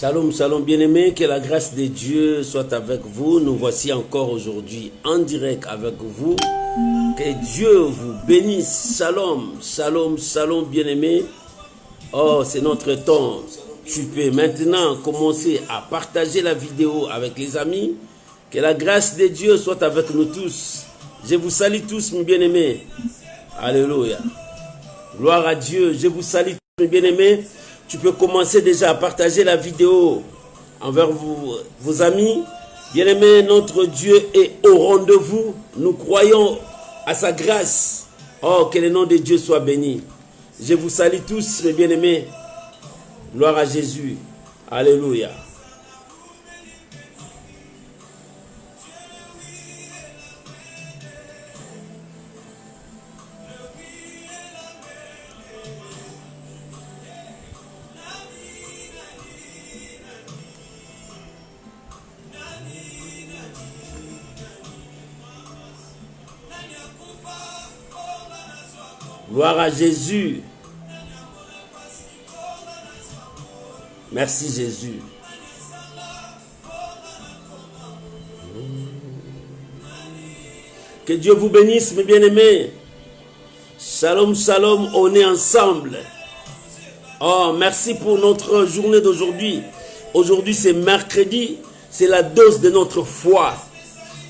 Shalom, shalom bien-aimés, que la grâce de Dieu soit avec vous. Nous voici encore aujourd'hui en direct avec vous. Que Dieu vous bénisse. Shalom, shalom, shalom bien-aimés. Oh, c'est notre temps. Tu peux maintenant commencer à partager la vidéo avec les amis. Que la grâce de Dieu soit avec nous tous. Je vous salue tous, mes bien-aimés. Alléluia. Gloire à Dieu. Je vous salue tous, mes bien-aimés. Tu peux commencer déjà à partager la vidéo envers vos amis. Bien-aimés, notre Dieu est au rendez-vous. Nous croyons à sa grâce. Oh, que le nom de Dieu soit béni. Je vous salue tous, mes bien-aimés. Gloire à Jésus. Alléluia. Gloire à Jésus. Merci Jésus. Que Dieu vous bénisse, mes bien-aimés. Shalom, shalom, on est ensemble. Oh, merci pour notre journée d'aujourd'hui. Aujourd'hui, c'est mercredi. C'est la dose de notre foi.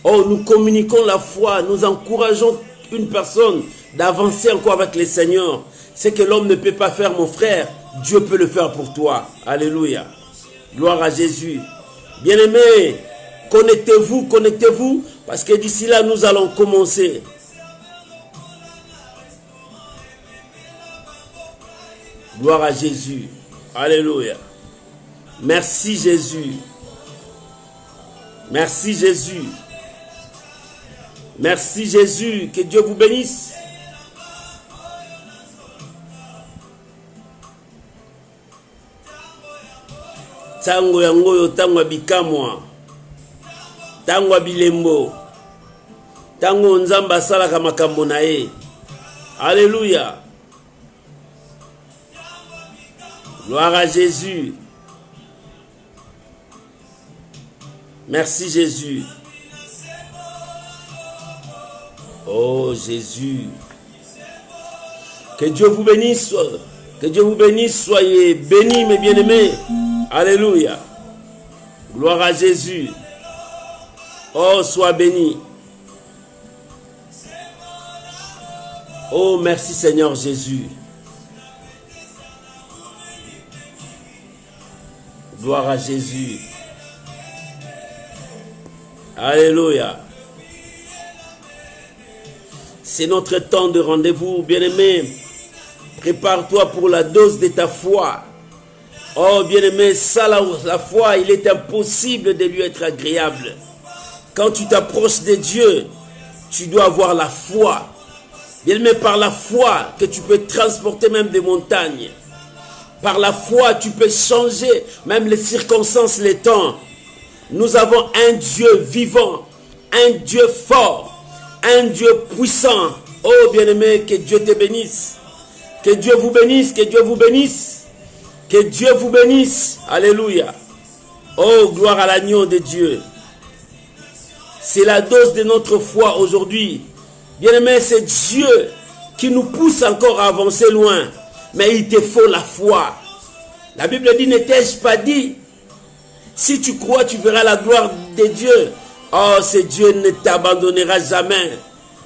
Oh, nous communiquons la foi. Nous encourageons une personne d'avancer encore avec le Seigneur. Ce que l'homme ne peut pas faire, mon frère, Dieu peut le faire pour toi. Alléluia. Gloire à Jésus. Bien-aimés, connectez-vous, connectez-vous, parce que d'ici là, nous allons commencer. Gloire à Jésus. Alléluia. Merci Jésus. Merci Jésus. Merci Jésus. Que Dieu vous bénisse. Tango yangoyo tango bikamwa. Tango bilembo. Tango nzamba salaka makambo na ye. Alléluia. Gloire à Jésus. Merci Jésus. Oh Jésus. Que Dieu vous bénisse. Que Dieu vous bénisse. Soyez bénis mes bien-aimés. Alléluia. Gloire à Jésus. Oh, sois béni. Oh, merci Seigneur Jésus. Gloire à Jésus. Alléluia. C'est notre temps de rendez-vous, bien-aimé. Prépare-toi pour la dose de ta foi. Oh, bien-aimé, ça, la foi, il est impossible de lui être agréable. Quand tu t'approches de Dieu, tu dois avoir la foi. Bien-aimé, par la foi que tu peux transporter même des montagnes. Par la foi, tu peux changer même les circonstances, les temps. Nous avons un Dieu vivant, un Dieu fort, un Dieu puissant. Oh, bien-aimé, que Dieu te bénisse. Que Dieu vous bénisse, que Dieu vous bénisse. Que Dieu vous bénisse. Alléluia. Oh, gloire à l'agneau de Dieu. C'est la dose de notre foi aujourd'hui. Bien-aimé, c'est Dieu qui nous pousse encore à avancer loin. Mais il te faut la foi. La Bible dit, n'étais-je pas dit? Si tu crois, tu verras la gloire de Dieu. Oh, ce Dieu ne t'abandonnera jamais.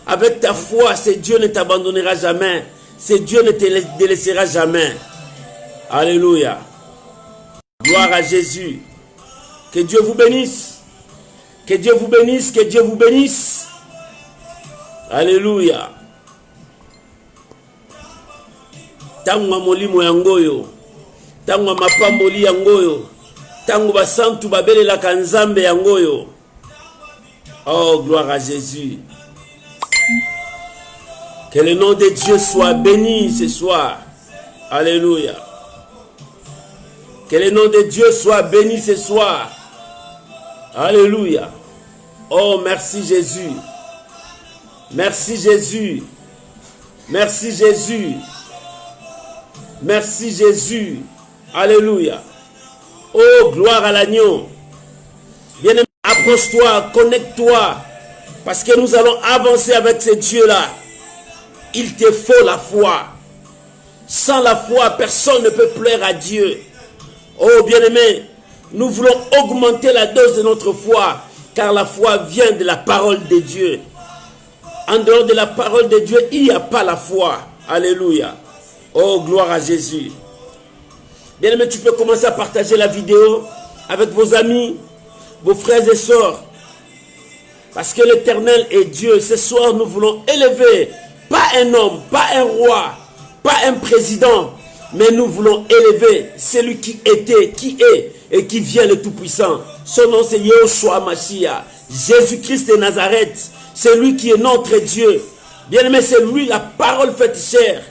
Avec ta foi, ce Dieu ne t'abandonnera jamais. Ce Dieu ne te délaissera jamais. Alléluia. Gloire à Jésus. Que Dieu vous bénisse. Que Dieu vous bénisse. Que Dieu vous bénisse. Alléluia. Tangwa molimo yangoyo. Tangwa mapamboli yangoyo. Tangwa basantu babele la kanzambe yangoyo. Oh, gloire à Jésus. Que le nom de Dieu soit béni ce soir. Alléluia. Que le nom de Dieu soit béni ce soir. Alléluia. Oh, merci Jésus. Merci Jésus. Merci Jésus. Merci Jésus. Alléluia. Oh, gloire à l'agneau. Bien-aimé, approche-toi, connecte-toi. Parce que nous allons avancer avec ce Dieu-là. Il te faut la foi. Sans la foi, personne ne peut plaire à Dieu. Oh, bien-aimé, nous voulons augmenter la dose de notre foi. Car la foi vient de la parole de Dieu. En dehors de la parole de Dieu, il n'y a pas la foi. Alléluia. Oh, gloire à Jésus. Bien-aimé, tu peux commencer à partager la vidéo avec vos amis, vos frères et sœurs. Parce que l'Éternel est Dieu. Ce soir, nous voulons élever, pas un homme, pas un roi, pas un président, mais nous voulons élever celui qui était, qui est et qui vient le Tout-Puissant. Son nom c'est Yahushua Mashiach, Jésus-Christ de Nazareth. C'est lui qui est notre Dieu. Bien-aimé, c'est lui la parole faite chair.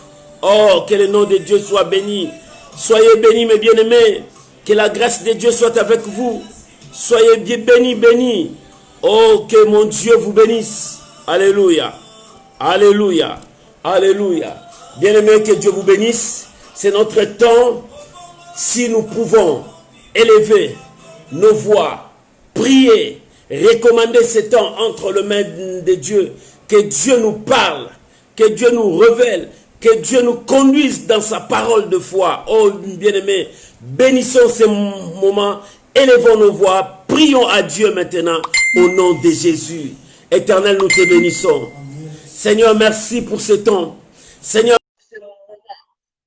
Oh, que le nom de Dieu soit béni. Soyez bénis, mes bien-aimés. Que la grâce de Dieu soit avec vous. Soyez bien bénis, bénis. Oh, que mon Dieu vous bénisse. Alléluia. Alléluia. Alléluia. Bien-aimés, que Dieu vous bénisse. C'est notre temps. Si nous pouvons élever nos voix, prier, recommander ce temps entre les mains de Dieu. Que Dieu nous parle. Que Dieu nous révèle. Que Dieu nous conduise dans sa parole de foi. Oh, bien-aimés, bénissons ce moment. Élevons nos voix. Prions à Dieu maintenant au nom de Jésus. Éternel, nous te bénissons. Seigneur, merci pour ce temps. Seigneur, c'est le moment.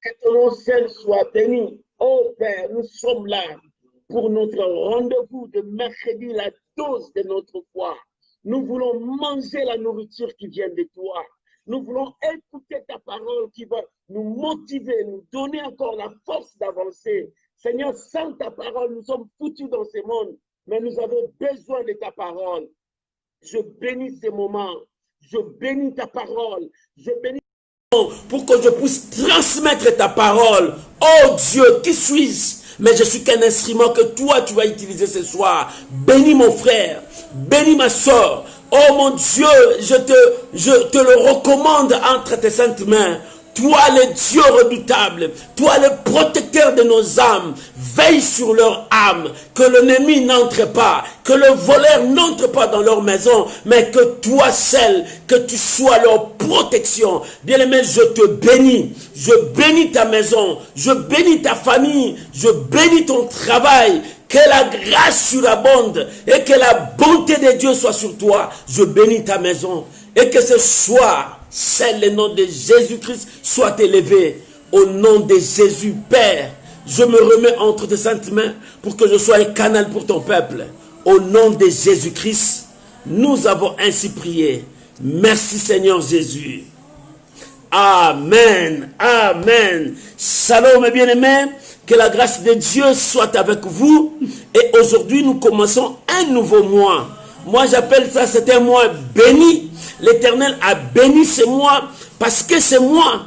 Que ton nom seul soit béni. Oh Père, nous sommes là pour notre rendez-vous de mercredi, la dose de notre foi. Nous voulons manger la nourriture qui vient de toi. Nous voulons écouter ta parole qui va nous motiver, nous donner encore la force d'avancer. Seigneur, sans ta parole, nous sommes foutus dans ce monde, mais nous avons besoin de ta parole. Je bénis ces moments, je bénis ta parole, je bénis pour que je puisse transmettre ta parole. Oh Dieu, qui suis-je? Mais je suis qu'un instrument que toi tu vas utiliser ce soir. Bénis mon frère, bénis ma soeur. Oh mon Dieu, je te le recommande entre tes saintes mains. Toi le Dieu redoutable, toi le protecteur de nos âmes, veille sur leur âme, que l'ennemi n'entre pas, que le voleur n'entre pas dans leur maison, mais que toi seul, que tu sois leur protection. Bien-aimé, je te bénis, je bénis ta maison, je bénis ta famille, je bénis ton travail. Que la grâce surabonde et que la bonté de Dieu soit sur toi. Je bénis ta maison et que ce soir, c'est le nom de Jésus-Christ soit élevé. Au nom de Jésus, Père, je me remets entre tes saintes mains pour que je sois un canal pour ton peuple. Au nom de Jésus-Christ, nous avons ainsi prié. Merci Seigneur Jésus. Amen. Amen. Shalom mes bien-aimés. Que la grâce de Dieu soit avec vous. Et aujourd'hui, nous commençons un nouveau mois. Moi, j'appelle ça, c'est un mois béni. L'Éternel a béni ce mois parce que ce mois,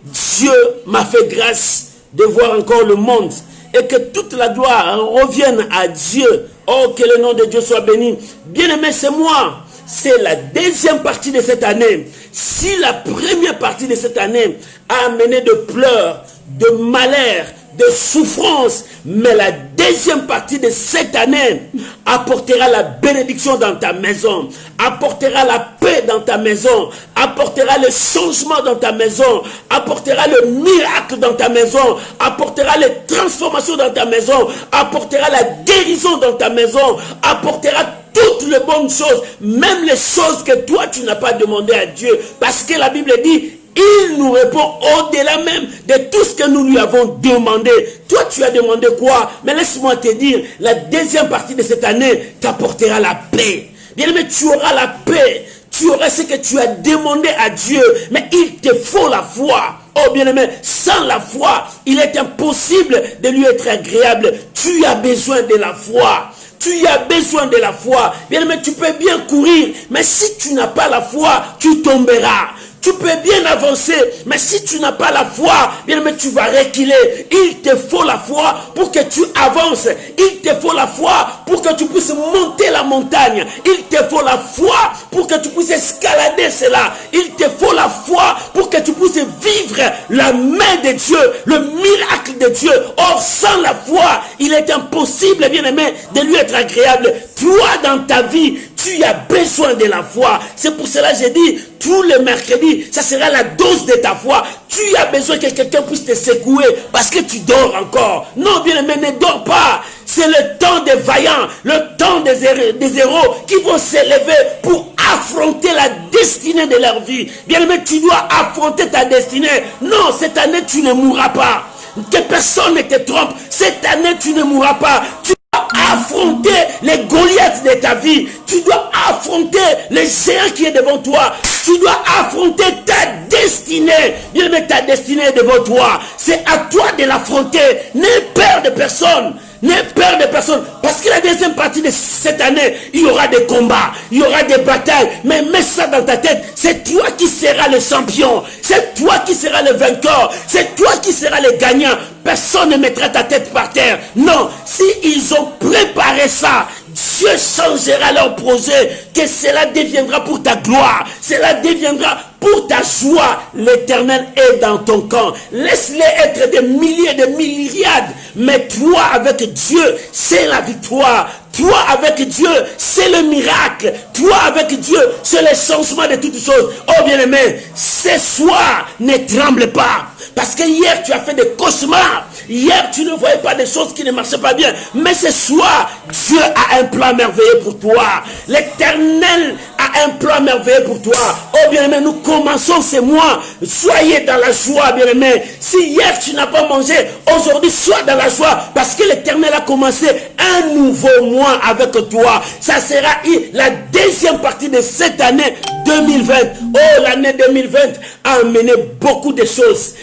Dieu m'a fait grâce de voir encore le monde. Et que toute la gloire revienne à Dieu. Oh, que le nom de Dieu soit béni. Bien-aimé, ce mois, c'est la deuxième partie de cette année. Si la première partie de cette année a amené de pleurs, de malheur, de souffrance, mais la deuxième partie de cette année apportera la bénédiction dans ta maison, apportera la paix dans ta maison, apportera le changement dans ta maison, apportera le miracle dans ta maison, apportera les transformations dans ta maison, apportera la guérison dans ta maison, apportera toutes les bonnes choses, même les choses que toi tu n'as pas demandé à Dieu, parce que la Bible dit il nous répond au-delà même de tout ce que nous lui avons demandé. Toi, tu as demandé quoi? Mais laisse-moi te dire, la deuxième partie de cette année t'apportera la paix. Bien-aimé, tu auras la paix. Tu auras ce que tu as demandé à Dieu. Mais il te faut la foi. Oh bien-aimé, sans la foi, il est impossible de lui être agréable. Tu as besoin de la foi. Tu as besoin de la foi. Bien-aimé, tu peux bien courir. Mais si tu n'as pas la foi, tu tomberas. Tu peux bien avancer, mais si tu n'as pas la foi, bien aimé, tu vas reculer. Il te faut la foi pour que tu avances. Il te faut la foi pour que tu puisses monter la montagne. Il te faut la foi pour que tu puisses escalader cela. Il te faut la foi pour que tu puisses vivre la main de Dieu, le miracle de Dieu. Or, sans la foi, il est impossible, bien aimé, de lui être agréable. Toi, dans ta vie, tu as besoin de la foi. C'est pour cela que j'ai dit, tous les mercredis, ça sera la dose de ta foi. Tu as besoin que quelqu'un puisse te secouer parce que tu dors encore. Non, bien aimé, ne dors pas. C'est le temps des vaillants, le temps des héros qui vont s'élever pour affronter la destinée de leur vie. Bien aimé, tu dois affronter ta destinée. Non, cette année, tu ne mourras pas. Que personne ne te trompe. Cette année, tu ne mourras pas. Tu dois affronter les Goliaths de ta vie. Tu dois affronter les géants qui est devant toi. Tu dois affronter ta destinée. Bien aimé, ta destinée est devant toi. C'est à toi de l'affronter. N'aie peur de personne. N'aie peur de personne. Parce que la deuxième partie de cette année, il y aura des combats, il y aura des batailles. Mais mets ça dans ta tête. C'est toi qui seras le champion. C'est toi qui seras le vainqueur. C'est toi qui seras le gagnant. Personne ne mettra ta tête par terre. Non, si ils ont préparé ça, Dieu changera leur projet. Que cela deviendra pour ta gloire. Cela deviendra pour ta joie. L'Éternel est dans ton camp. Laisse-les être des milliers, des myriades. Mais toi avec Dieu, c'est la victoire. Toi avec Dieu, c'est le miracle. Toi avec Dieu, c'est le changement de toutes choses. Oh bien-aimé, ce soir, ne tremble pas. Parce que hier, tu as fait des cauchemars. Hier, tu ne voyais pas des choses qui ne marchaient pas bien. Mais ce soir, Dieu a un plan merveilleux pour toi. L'Éternel a un plan merveilleux pour toi. Oh bien-aimé, nous commençons ce mois. Soyez dans la joie, bien-aimé. Si hier, tu n'as pas mangé, aujourd'hui, sois dans la joie. Parce que l'Éternel a commencé un nouveau mois avec toi. Ça sera la deuxième partie de cette année 2020. Oh, l'année 2020 a amené beaucoup de choses.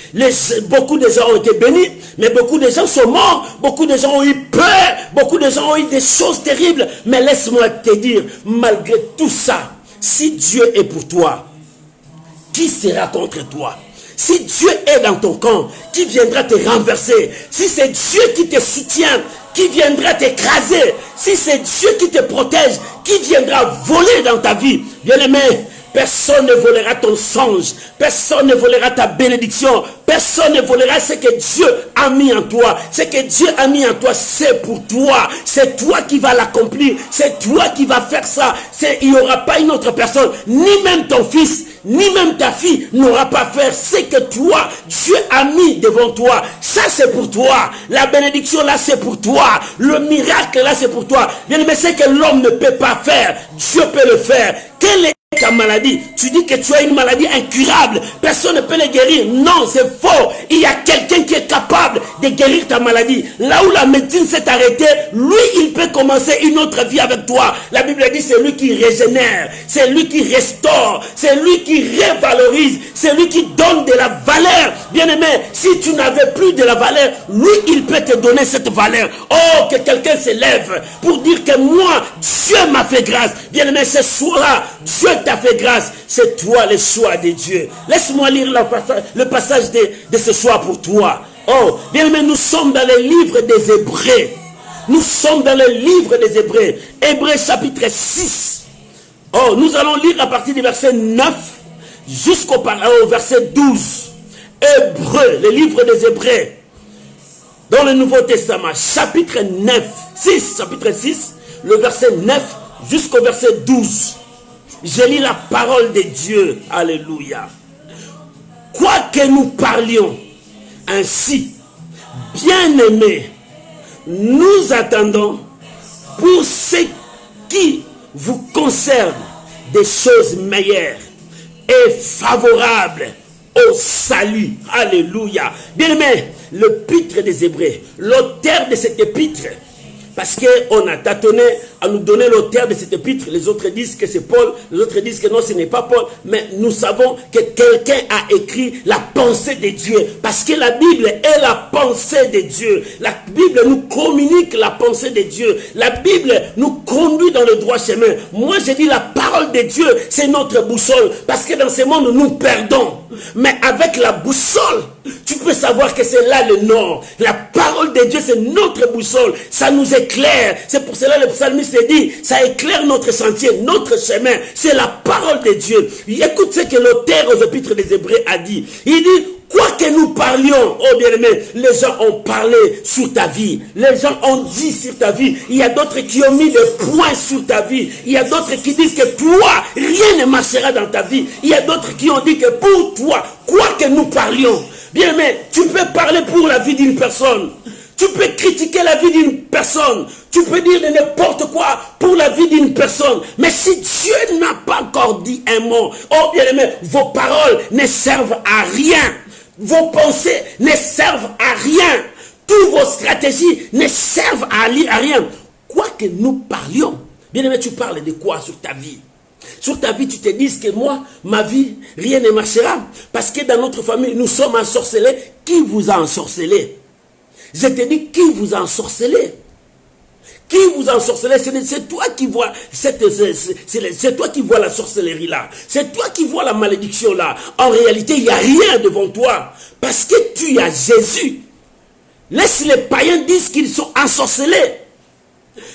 Beaucoup de gens ont été bénis, mais beaucoup de gens sont morts. Beaucoup de gens ont eu peur. Beaucoup de gens ont eu des choses terribles. Mais laisse-moi te dire, malgré tout ça, si Dieu est pour toi, qui sera contre toi? Si Dieu est dans ton camp, qui viendra te renverser? Si c'est Dieu qui te soutient, qui viendra t'écraser? Si c'est Dieu qui te protège, qui viendra voler dans ta vie? Bien-aimé, personne ne volera ton songe. Personne ne volera ta bénédiction. Personne ne volera ce que Dieu a mis en toi. Ce que Dieu a mis en toi, c'est pour toi. C'est toi qui vas l'accomplir. C'est toi qui vas faire ça. Il n'y aura pas une autre personne, ni même ton fils, ni même ta fille n'aura pas faire ce que toi, Dieu a mis devant toi. Ça, c'est pour toi. La bénédiction, là, c'est pour toi. Le miracle, là, c'est pour toi. Bien, mais ce que l'homme ne peut pas faire, Dieu peut le faire. Quelle est ta maladie? Tu dis que tu as une maladie incurable. Personne ne peut le guérir. Non, c'est faux. Il y a quelqu'un qui est capable de guérir ta maladie. Là où la médecine s'est arrêtée, lui, il peut commencer une autre vie avec toi. La Bible dit c'est lui qui régénère, c'est lui qui restaure, c'est lui qui révalorise, c'est lui qui donne de la valeur. Bien-aimé, si tu n'avais plus de la valeur, lui, il peut te donner cette valeur. Oh, que quelqu'un se lève pour dire que moi, Dieu m'a fait grâce. Bien-aimé, ce soir, Dieu t'a fait grâce. C'est toi le choix de Dieu. Laisse-moi lire le passage de ce soir pour toi. Oh, bien aimé, nous sommes dans le livre des Hébreux. Nous sommes dans le livre des Hébreux. Hébreux chapitre 6. Oh, nous allons lire à partir du verset 9 jusqu'au verset 12. Hébreux, le livre des Hébreux. Dans le Nouveau Testament, chapitre 6, le verset 9 jusqu'au verset 12. Je lis la parole de Dieu. Alléluia. Quoique nous parlions ainsi, bien-aimés, nous attendons pour ce qui vous concerne des choses meilleures et favorables au salut. Alléluia. Bien-aimés, l'épître des Hébreux, l'auteur de cette épître, parce qu'on a tâtonné à nous donner l'auteur de cette épître. Les autres disent que c'est Paul, les autres disent que non, ce n'est pas Paul. Mais nous savons que quelqu'un a écrit la pensée de Dieu. Parce que la Bible est la pensée de Dieu. La Bible nous communique la pensée de Dieu. La Bible nous conduit dans le droit chemin. Moi, je dis la parole parole de Dieu, c'est notre boussole. Parce que dans ce monde, nous perdons. Mais avec la boussole, tu peux savoir que c'est là le nord. La parole de Dieu, c'est notre boussole. Ça nous éclaire. C'est pour cela que le psalmiste dit, ça éclaire notre sentier, notre chemin. C'est la parole de Dieu. Écoute ce que l'auteur aux épîtres des Hébreux a dit. Il dit, quoi que nous parlions, oh bien-aimé, les gens ont parlé sur ta vie. Les gens ont dit sur ta vie. Il y a d'autres qui ont mis des points sur ta vie. Il y a d'autres qui disent que toi, rien ne marchera dans ta vie. Il y a d'autres qui ont dit que pour toi, quoi que nous parlions, bien-aimé, tu peux parler pour la vie d'une personne. Tu peux critiquer la vie d'une personne. Tu peux dire de n'importe quoi pour la vie d'une personne. Mais si Dieu n'a pas encore dit un mot, oh bien-aimé, vos paroles ne servent à rien. Vos pensées ne servent à rien. Toutes vos stratégies ne servent à rien. Quoi que nous parlions, bien-aimé, tu parles de quoi sur ta vie? Sur ta vie, tu te dis que moi, ma vie, rien ne marchera. Parce que dans notre famille, nous sommes ensorcelés. Qui vous a ensorcelé? Je te dis, qui vous a ensorcelé? Qui vous a ensorcelé? C'est toi qui vois c'est toi qui vois la sorcellerie là. C'est toi qui vois la malédiction là. En réalité, il n'y a rien devant toi. Parce que tu as Jésus. Laisse les païens dire qu'ils sont ensorcelés.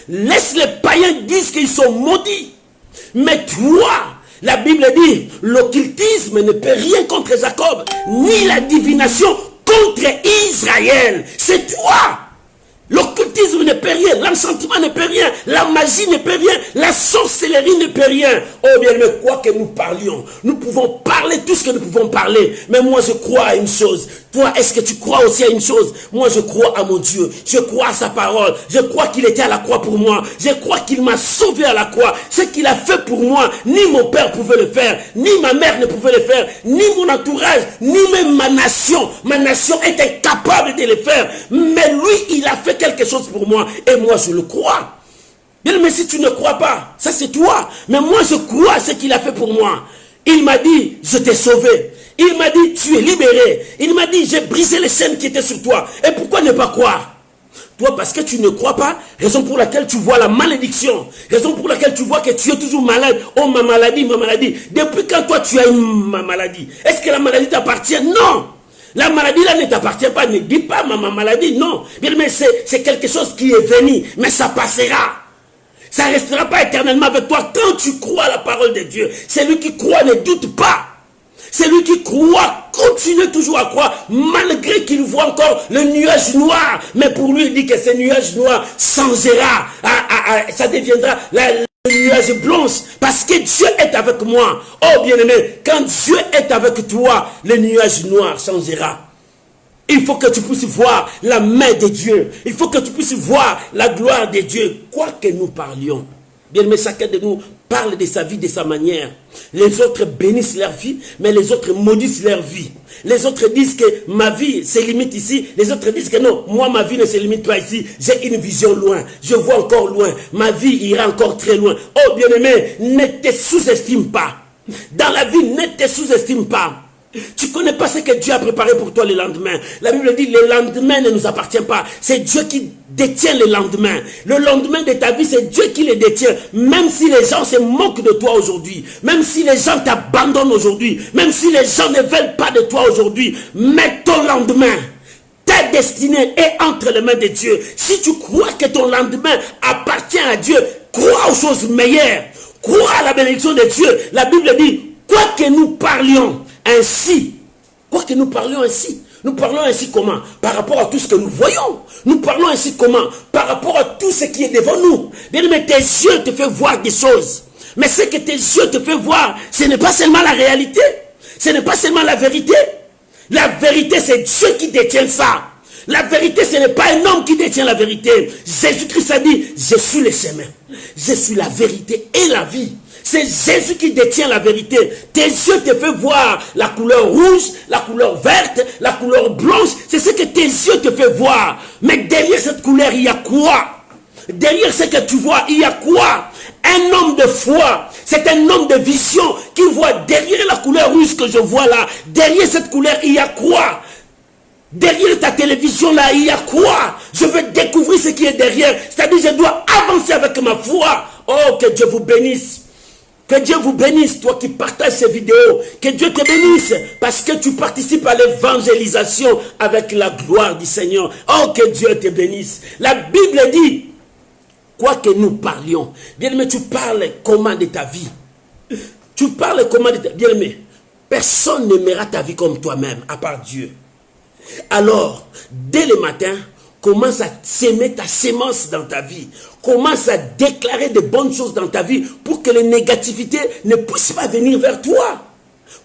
Laisse les païens dire qu'ils sont maudits. Mais toi, la Bible dit, l'occultisme ne peut rien contre Jacob, ni la divination contre Israël. C'est toi. L'occultisme ne peut rien, l'enchantement ne peut rien, la magie ne peut rien, la sorcellerie ne peut rien. Oh bien, mais quoi que nous parlions, nous pouvons parler tout ce que nous pouvons parler. Mais moi je crois à une chose. Toi, est-ce que tu crois aussi à une chose? Moi je crois à mon Dieu, je crois à sa parole, je crois qu'il était à la croix pour moi, je crois qu'il m'a sauvé à la croix. Ce qu'il a fait pour moi, ni mon père pouvait le faire, ni ma mère ne pouvait le faire, ni mon entourage, ni même ma nation. Ma nation est incapable de le faire. Mais lui, il a fait quelque chose pour moi et moi je le crois. Bien, mais si tu ne crois pas, ça c'est toi. Mais moi je crois à ce qu'il a fait pour moi. Il m'a dit, je t'ai sauvé. Il m'a dit, tu es libéré. Il m'a dit, j'ai brisé les chaînes qui étaient sur toi. Et pourquoi ne pas croire? Toi, parce que tu ne crois pas, raison pour laquelle tu vois la malédiction. Raison pour laquelle tu vois que tu es toujours malade. Oh, ma maladie, ma maladie. Depuis quand toi tu as une maladie? Est-ce que la maladie t'appartient? Non. La maladie là ne t'appartient pas. Ne dis pas ma maladie, non. Bien, mais c'est quelque chose qui est venu. Mais ça passera. Ça ne restera pas éternellement avec toi quand tu crois à la parole de Dieu. Celui qui croit ne doute pas. Celui qui croit continue toujours à croire malgré qu'il voit encore le nuage noir. Mais pour lui, il dit que ce nuage noir changera. Ça deviendra le nuage blanche. Parce que Dieu est avec moi. Oh bien-aimé, quand Dieu est avec toi, le nuage noir changera. Il faut que tu puisses voir la main de Dieu. Il faut que tu puisses voir la gloire de Dieu. Quoi que nous parlions. Bien aimé, chacun de nous parle de sa vie, de sa manière. Les autres bénissent leur vie, mais les autres maudissent leur vie. Les autres disent que ma vie se limite ici. Les autres disent que non, moi ma vie ne se limite pas ici. J'ai une vision loin. Je vois encore loin. Ma vie ira encore très loin. Oh bien aimé, ne te sous-estime pas. Dans la vie, ne te sous-estime pas. Tu ne connais pas ce que Dieu a préparé pour toi le lendemain. La Bible dit le lendemain ne nous appartient pas. C'est Dieu qui détient le lendemain. Le lendemain de ta vie, c'est Dieu qui le détient. Même si les gens se moquent de toi aujourd'hui, même si les gens t'abandonnent aujourd'hui, même si les gens ne veulent pas de toi aujourd'hui, mais ton lendemain, ta destinée est entre les mains de Dieu. Si tu crois que ton lendemain appartient à Dieu, crois aux choses meilleures. Crois à la bénédiction de Dieu. La Bible dit, quoi que nous parlions ainsi, quoi que nous parlions ainsi, nous parlons ainsi comment? Par rapport à tout ce que nous voyons. Nous parlons ainsi comment? Par rapport à tout ce qui est devant nous. Bien, mais tes yeux te font voir des choses. Mais ce que tes yeux te font voir, ce n'est pas seulement la réalité. Ce n'est pas seulement la vérité. La vérité, c'est Dieu qui détient ça. La vérité, ce n'est pas un homme qui détient la vérité. Jésus-Christ a dit, je suis le chemin. Je suis la vérité et la vie. C'est Jésus qui détient la vérité. Tes yeux te font voir la couleur rouge, la couleur verte, la couleur blanche. C'est ce que tes yeux te font voir. Mais derrière cette couleur, il y a quoi? Derrière ce que tu vois, il y a quoi? Un homme de foi, c'est un homme de vision qui voit derrière la couleur rouge que je vois là. Derrière cette couleur, il y a quoi? Derrière ta télévision là, il y a quoi? Je veux découvrir ce qui est derrière. C'est-à-dire, je dois avancer avec ma foi. Oh, que Dieu vous bénisse. Que Dieu vous bénisse, toi qui partages ces vidéos. Que Dieu te bénisse parce que tu participes à l'évangélisation avec la gloire du Seigneur. Oh, que Dieu te bénisse. La Bible dit, quoi que nous parlions, bien-aimé, tu parles comment de ta vie? Tu parles comment de ta vie? Bien-aimé, personne n'aimera ta vie comme toi-même, à part Dieu. Alors, dès le matin, commence à s'aimer ta sémence dans ta vie. Commence à déclarer de bonnes choses dans ta vie pour que les négativités ne puissent pas venir vers toi.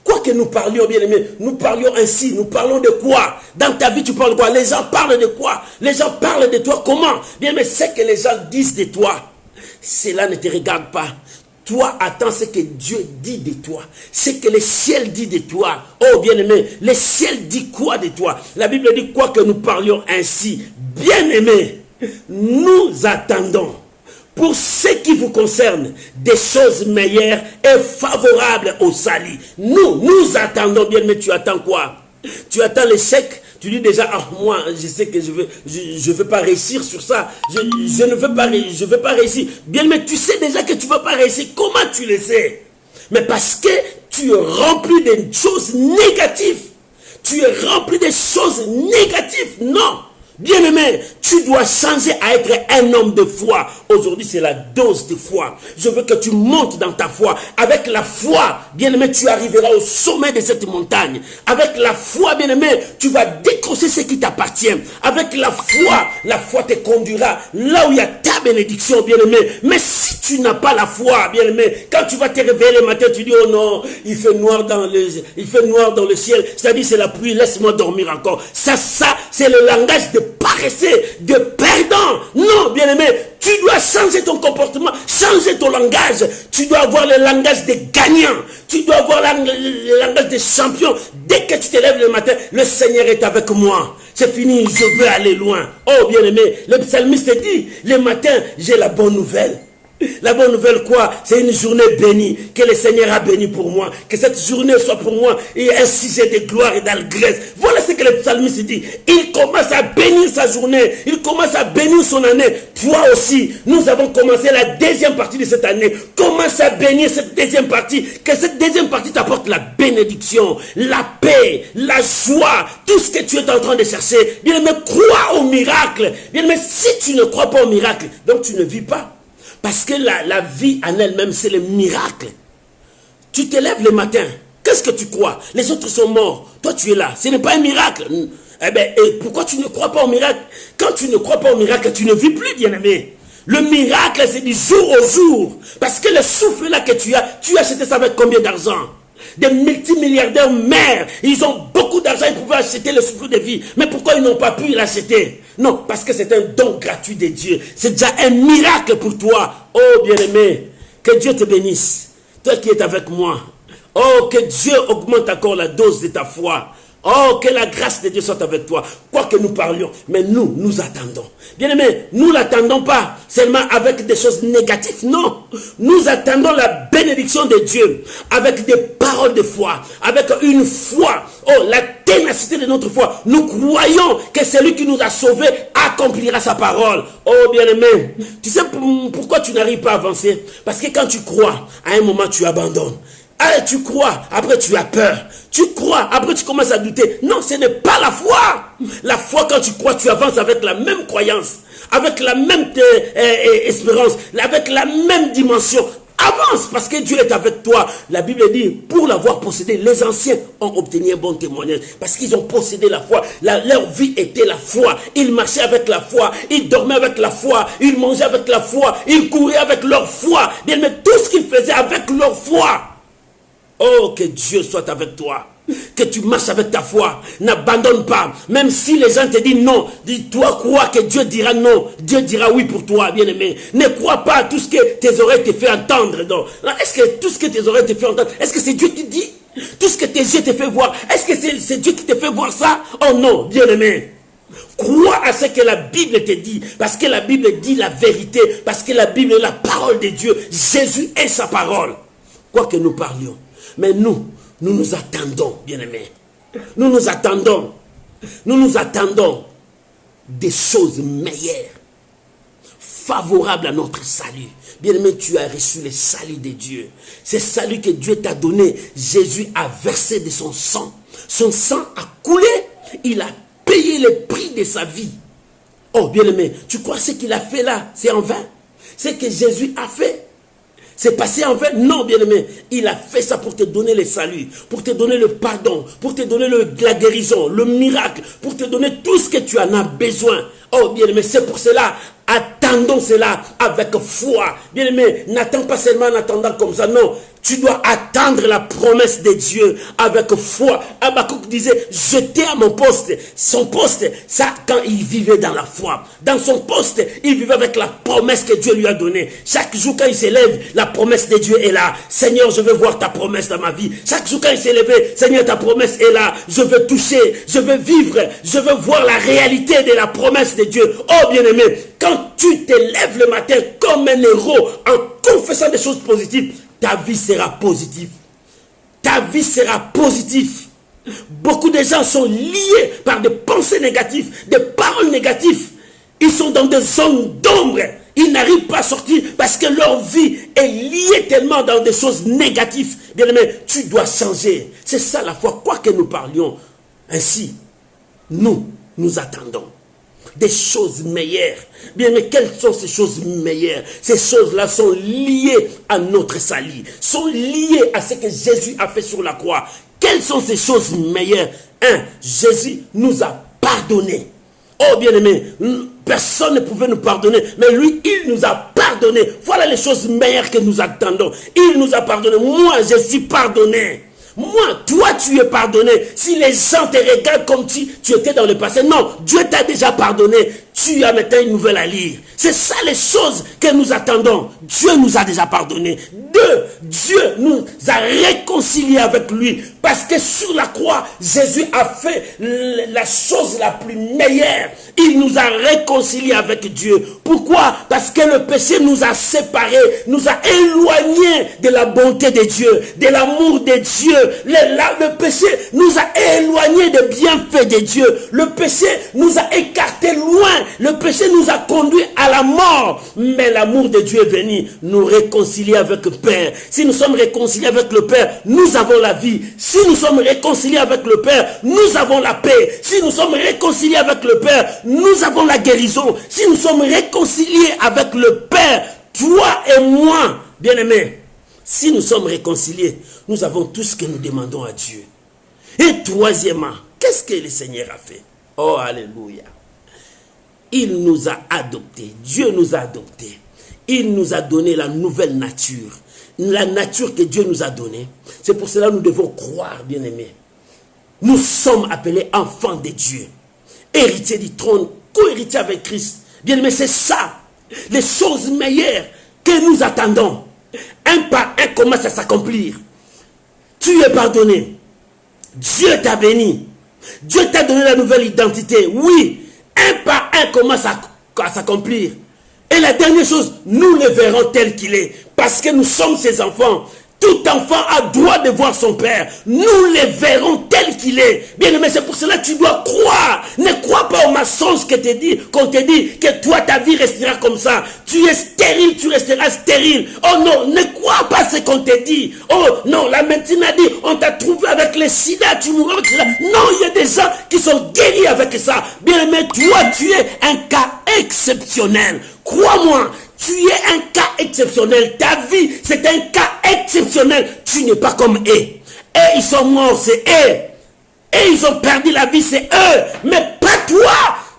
Quoi que nous parlions, bien aimé, nous parlions ainsi. Nous parlons de quoi? Dans ta vie, tu parles de quoi? Les gens parlent de quoi? Les gens parlent de toi comment? Bien aimé, c'est que les gens disent de toi. Cela ne te regarde pas. Toi, attends ce que Dieu dit de toi. Ce que le ciel dit de toi. Oh, bien-aimé, le ciel dit quoi de toi? La Bible dit quoi que nous parlions ainsi. Bien-aimé, nous attendons, pour ce qui vous concerne, des choses meilleures et favorables au salut. Nous attendons, bien-aimé, tu attends quoi? Tu attends l'échec? Tu dis déjà, ah, moi, je sais que je veux pas réussir sur ça. Je ne veux pas réussir. Bien, mais tu sais déjà que tu ne veux pas réussir. Comment tu le sais? Mais parce que tu es rempli de choses négatives. Tu es rempli de choses négatives. Non. Bien-aimé, tu dois changer à être un homme de foi. Aujourd'hui, c'est la dose de foi. Je veux que tu montes dans ta foi. Avec la foi, bien-aimé, tu arriveras au sommet de cette montagne. Avec la foi, bien-aimé, tu vas décrocher ce qui t'appartient. Avec la foi te conduira là où il y a ta bénédiction, bien-aimé. Mais si tu n'as pas la foi, bien-aimé, quand tu vas te réveiller le matin, tu dis, oh non, il fait noir dans le ciel. C'est-à-dire, c'est la pluie, laisse-moi dormir encore. Ça, c'est le langage de paresseux, de perdant. Non, bien-aimé, tu dois changer ton comportement, changer ton langage. Tu dois avoir le langage des gagnants. Tu dois avoir le langage des champions. Dès que tu te lèves le matin, le Seigneur est avec moi. C'est fini, je veux aller loin. Oh, bien-aimé, le psalmiste dit, le matin, j'ai la bonne nouvelle. La bonne nouvelle quoi? C'est une journée bénie, que le Seigneur a béni pour moi, que cette journée soit pour moi et un sujet de gloire et d'allégresse. Voilà ce que le psalmiste dit. Il commence à bénir sa journée, il commence à bénir son année. Toi aussi, nous avons commencé la deuxième partie de cette année. Commence à bénir cette deuxième partie, que cette deuxième partie t'apporte la bénédiction, la paix, la joie, tout ce que tu es en train de chercher. Bien aimé, crois au miracle. Bien aimé, si tu ne crois pas au miracle, donc tu ne vis pas. Parce que la vie en elle-même, c'est le miracle. Tu te lèves le matin. Qu'est-ce que tu crois? Les autres sont morts. Toi, tu es là. Ce n'est pas un miracle. Eh bien, et pourquoi tu ne crois pas au miracle? Quand tu ne crois pas au miracle, tu ne vis plus, bien-aimé. Le miracle, c'est du jour au jour. Parce que le souffle là que tu as acheté ça avec combien d'argent? Des multimilliardaires mères, ils ont beaucoup d'argent, ils pouvaient acheter le souffle de vie. Mais pourquoi ils n'ont pas pu l'acheter? Non, parce que c'est un don gratuit de Dieu. C'est déjà un miracle pour toi. Oh bien-aimé, que Dieu te bénisse. Toi qui es avec moi. Oh, que Dieu augmente encore la dose de ta foi. Oh, que la grâce de Dieu soit avec toi. Quoi que nous parlions, mais nous attendons. Bien-aimé, nous n'attendons pas seulement avec des choses négatives. Non, nous attendons la bénédiction de Dieu avec des paroles de foi, avec une foi. Oh, la ténacité de notre foi. Nous croyons que celui qui nous a sauvés accomplira sa parole. Oh, bien-aimé, tu sais pourquoi tu n'arrives pas à avancer? Parce que quand tu crois, à un moment tu abandonnes. Allez, tu crois, après tu as peur. Tu crois, après tu commences à douter. Non, ce n'est pas la foi. La foi, quand tu crois, tu avances avec la même croyance, avec la même espérance, avec la même dimension. Avance parce que Dieu est avec toi. La Bible dit, pour l'avoir possédé, les anciens ont obtenu un bon témoignage. Parce qu'ils ont possédé la foi. Leur vie était la foi. Ils marchaient avec la foi. Ils dormaient avec la foi. Ils mangeaient avec la foi. Ils couraient avec leur foi. Bien, mais tout ce qu'ils faisaient avec leur foi. Oh, que Dieu soit avec toi. Que tu marches avec ta foi. N'abandonne pas. Même si les gens te disent non, dis-toi crois que Dieu dira non. Dieu dira oui pour toi, bien-aimé. Ne crois pas à tout ce que tes oreilles te fait entendre. Est-ce que tout ce que tes oreilles te fait entendre, est-ce que c'est Dieu qui dit? Tout ce que tes yeux te fait voir, est-ce que c'est Dieu qui te fait voir ça? Oh non, bien-aimé. Crois à ce que la Bible te dit. Parce que la Bible dit la vérité. Parce que la Bible est la parole de Dieu. Jésus est sa parole. Quoi que nous parlions. Mais nous nous attendons, bien-aimés. Nous nous attendons des choses meilleures, favorable à notre salut. Bien-aimé, tu as reçu le salut de Dieu. Ce salut que Dieu t'a donné, Jésus a versé de son sang. Son sang a coulé. Il a payé le prix de sa vie. Oh, bien-aimé, tu crois ce qu'il a fait là, c'est en vain? Ce que Jésus a fait, c'est passé en vain? Non, bien-aimé, il a fait ça pour te donner le salut, pour te donner le pardon, pour te donner la guérison, le miracle, pour te donner tout ce que tu en as besoin. Oh, bien-aimé, c'est pour cela, attendons cela avec foi. Bien-aimé, n'attends pas seulement en attendant comme ça, non. Tu dois attendre la promesse de Dieu avec foi. Habakkuk disait, j'étais à mon poste. Son poste, ça, quand il vivait dans la foi. Dans son poste, il vivait avec la promesse que Dieu lui a donnée. Chaque jour, quand il s'élève, la promesse de Dieu est là. Seigneur, je veux voir ta promesse dans ma vie. Chaque jour, quand il s'est levé, Seigneur, ta promesse est là. Je veux toucher, je veux vivre, je veux voir la réalité de la promesse de Dieu. Oh, bien-aimé, quand tu te lèves le matin comme un héros, en confessant des choses positives, ta vie sera positive. Ta vie sera positive. Beaucoup de gens sont liés par des pensées négatives, des paroles négatives. Ils sont dans des zones d'ombre. Ils n'arrivent pas à sortir parce que leur vie est liée tellement dans des choses négatives. Bien-aimé, tu dois changer. C'est ça la foi. Quoi que nous parlions ainsi, nous attendons des choses meilleures. Bien, mais quelles sont ces choses meilleures? Ces choses-là sont liées à notre salut, sont liées à ce que Jésus a fait sur la croix. Quelles sont ces choses meilleures? Jésus nous a pardonné. Oh, bien-aimé, personne ne pouvait nous pardonner, mais lui, il nous a pardonné. Voilà les choses meilleures que nous attendons. Il nous a pardonné. Moi, je suis pardonné. Moi, toi, tu es pardonné. Si les gens te regardent comme si tu étais dans le passé, non, Dieu t'a déjà pardonné. Tu as maintenant une nouvelle à lire. C'est ça les choses que nous attendons. Dieu nous a déjà pardonné. Dieu nous a réconciliés avec lui. Parce que sur la croix, Jésus a fait la chose la plus meilleure. Il nous a réconciliés avec Dieu. Pourquoi? Parce que le péché nous a séparés, nous a éloignés de la bonté de Dieu, de l'amour de Dieu. Le péché nous a éloignés des bienfaits de Dieu. Le péché nous a écartés loin. Le péché nous a conduits à la mort. Mais l'amour de Dieu est venu nous réconcilier avec le Père. Si nous sommes réconciliés avec le Père, nous avons la vie. Si nous sommes réconciliés avec le Père, nous avons la paix. Si nous sommes réconciliés avec le Père, nous avons la guérison. Si nous sommes réconciliés avec le Père, toi et moi, bien-aimés, si nous sommes réconciliés, nous avons tout ce que nous demandons à Dieu. Et troisièmement, qu'est-ce que le Seigneur a fait? Oh, alléluia. Il nous a adoptés. Dieu nous a adoptés. Il nous a donné la nouvelle nature. La nature que Dieu nous a donnée. C'est pour cela que nous devons croire, bien-aimés. Nous sommes appelés enfants de Dieu. Héritiers du trône, co-héritiers avec Christ. Bien-aimés, c'est ça. Les choses meilleures que nous attendons. Un par un commence à s'accomplir. Tu es pardonné. Dieu t'a béni. Dieu t'a donné la nouvelle identité. Oui. Un par un commence à s'accomplir. Et la dernière chose, nous le verrons tel qu'il est. Parce que nous sommes ses enfants. Tout enfant a droit de voir son père. Nous le verrons tel qu'il est. Bien aimé, c'est pour cela que tu dois croire. Ne crois pas aux mensonges qu'on te dit que toi, ta vie restera comme ça. Tu es stérile, tu resteras stérile. Oh non, ne crois pas ce qu'on te dit. Oh non, la médecine a dit, on t'a trouvé avec le sida, tu mourras avec cela. Non, il y a des gens qui sont guéris avec ça. Bien aimé, toi, tu es un cas exceptionnel. Crois-moi. Tu es un cas exceptionnel. Ta vie, c'est un cas exceptionnel. Tu n'es pas comme eux. Et ils sont morts, c'est eux. Et ils ont perdu la vie, c'est eux. Mais pas toi.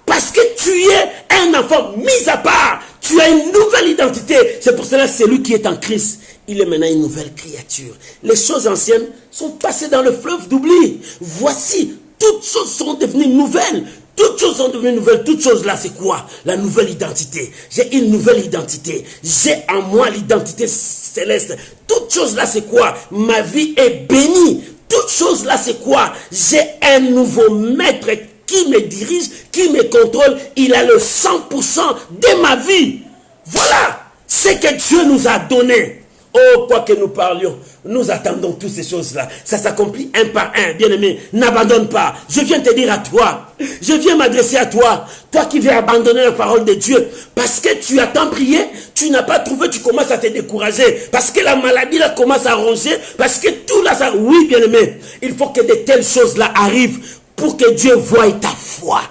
Parce que tu es un enfant mis à part. Tu as une nouvelle identité. C'est pour cela que celui qui est en Christ, il est maintenant une nouvelle créature. Les choses anciennes sont passées dans le fleuve d'oubli. Voici, toutes choses sont devenues nouvelles. Toutes choses sont devenues nouvelles. Toutes choses là, c'est quoi? La nouvelle identité. J'ai une nouvelle identité. J'ai en moi l'identité céleste. Toutes choses là, c'est quoi? Ma vie est bénie. Toutes choses là, c'est quoi? J'ai un nouveau maître qui me dirige, qui me contrôle. Il a le 100% de ma vie. Voilà ce que Dieu nous a donné. Oh, quoi que nous parlions, nous attendons toutes ces choses-là. Ça s'accomplit un par un, bien-aimé. N'abandonne pas. Je viens te dire à toi. Je viens m'adresser à toi. Toi qui viens abandonner la parole de Dieu. Parce que tu as tant prié, tu n'as pas trouvé, tu commences à te décourager. Parce que la maladie là commence à ronger. Parce que tout là, ça... Oui, bien-aimé. Il faut que de telles choses-là arrivent pour que Dieu voie ta foi.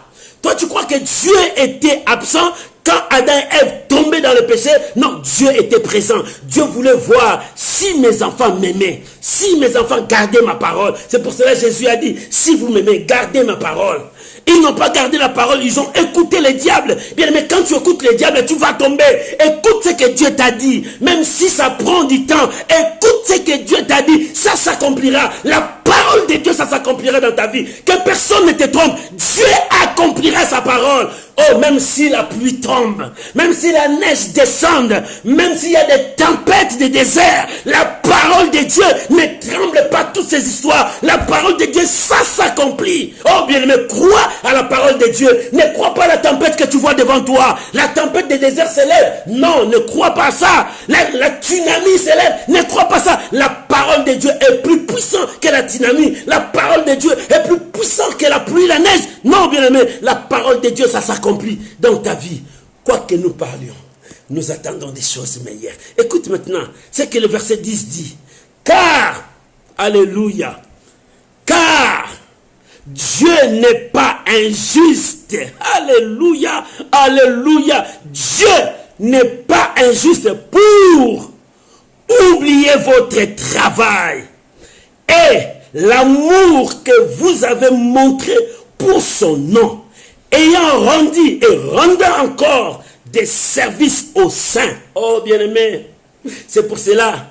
Toi, tu crois que Dieu était absent quand Adam et Ève tombaient dans le péché? Non, Dieu était présent. Dieu voulait voir si mes enfants m'aimaient, si mes enfants gardaient ma parole. C'est pour cela que Jésus a dit, si vous m'aimez, gardez ma parole. Ils n'ont pas gardé la parole, ils ont écouté les diables. Bien, mais quand tu écoutes les diables, tu vas tomber. Écoute ce que Dieu t'a dit. Même si ça prend du temps, écoute ce que Dieu t'a dit. Ça s'accomplira. La parole de Dieu, ça s'accomplira dans ta vie. Que personne ne te trompe. Dieu accomplira sa parole. Oh, même si la pluie tombe, même si la neige descende, même s'il y a des tempêtes de désert, la parole de Dieu ne tremble pas toutes ces histoires. La parole de Dieu, ça s'accomplit. Oh, bien-aimé, crois à la parole de Dieu. Ne crois pas à la tempête que tu vois devant toi. La tempête de désert s'élève. Non, ne crois pas à ça. La tsunami s'élève. Ne crois pas à ça. La parole de Dieu est plus puissante que la tsunami. La parole de Dieu est plus puissante que la pluie, la neige. Non, bien-aimé, la parole de Dieu, ça s'accomplit dans ta vie. Quoi que nous parlions, nous attendons des choses meilleures. Écoute maintenant ce que le verset 10 dit. Car, alléluia, car Dieu n'est pas injuste. Alléluia, alléluia. Dieu n'est pas injuste pour oublier votre travail et l'amour que vous avez montré pour son nom, ayant rendu et rendant encore des services aux saints. Oh bien-aimé, c'est pour cela,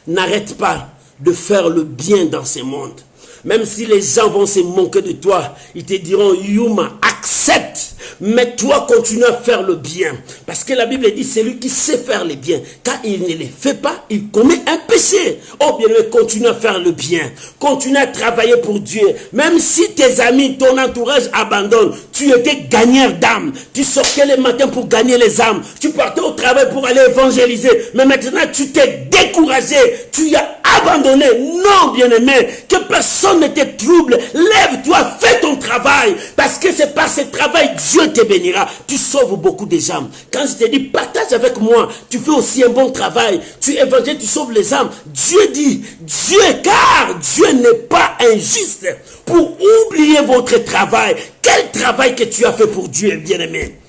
n'arrête pas de faire le bien dans ce monde. Même si les gens vont se moquer de toi, ils te diront, Yuma, accepte. Mais toi, continue à faire le bien. Parce que la Bible dit, c'est lui qui sait faire le bien. Quand il ne les fait pas, il commet un péché. Oh bien, continue à faire le bien. Continue à travailler pour Dieu. Même si tes amis, ton entourage abandonne, tu étais gagneur d'âmes. Tu sortais le matin pour gagner les âmes. Tu partais au travail pour aller évangéliser. Mais maintenant, tu t'es découragé. Tu as abandonné. Non, bien-aimé, que personne ne te trouble. Lève-toi, fais ton travail. Parce que c'est par ce travail Dieu te bénira. Tu sauves beaucoup de âmes. Quand je te dis partage avec moi, tu fais aussi un bon travail. Tu évangélises, tu sauves les âmes. Dieu dit, car Dieu n'est pas injuste pour oublier votre travail. Quel travail que tu as fait pour Dieu, bien-aimé?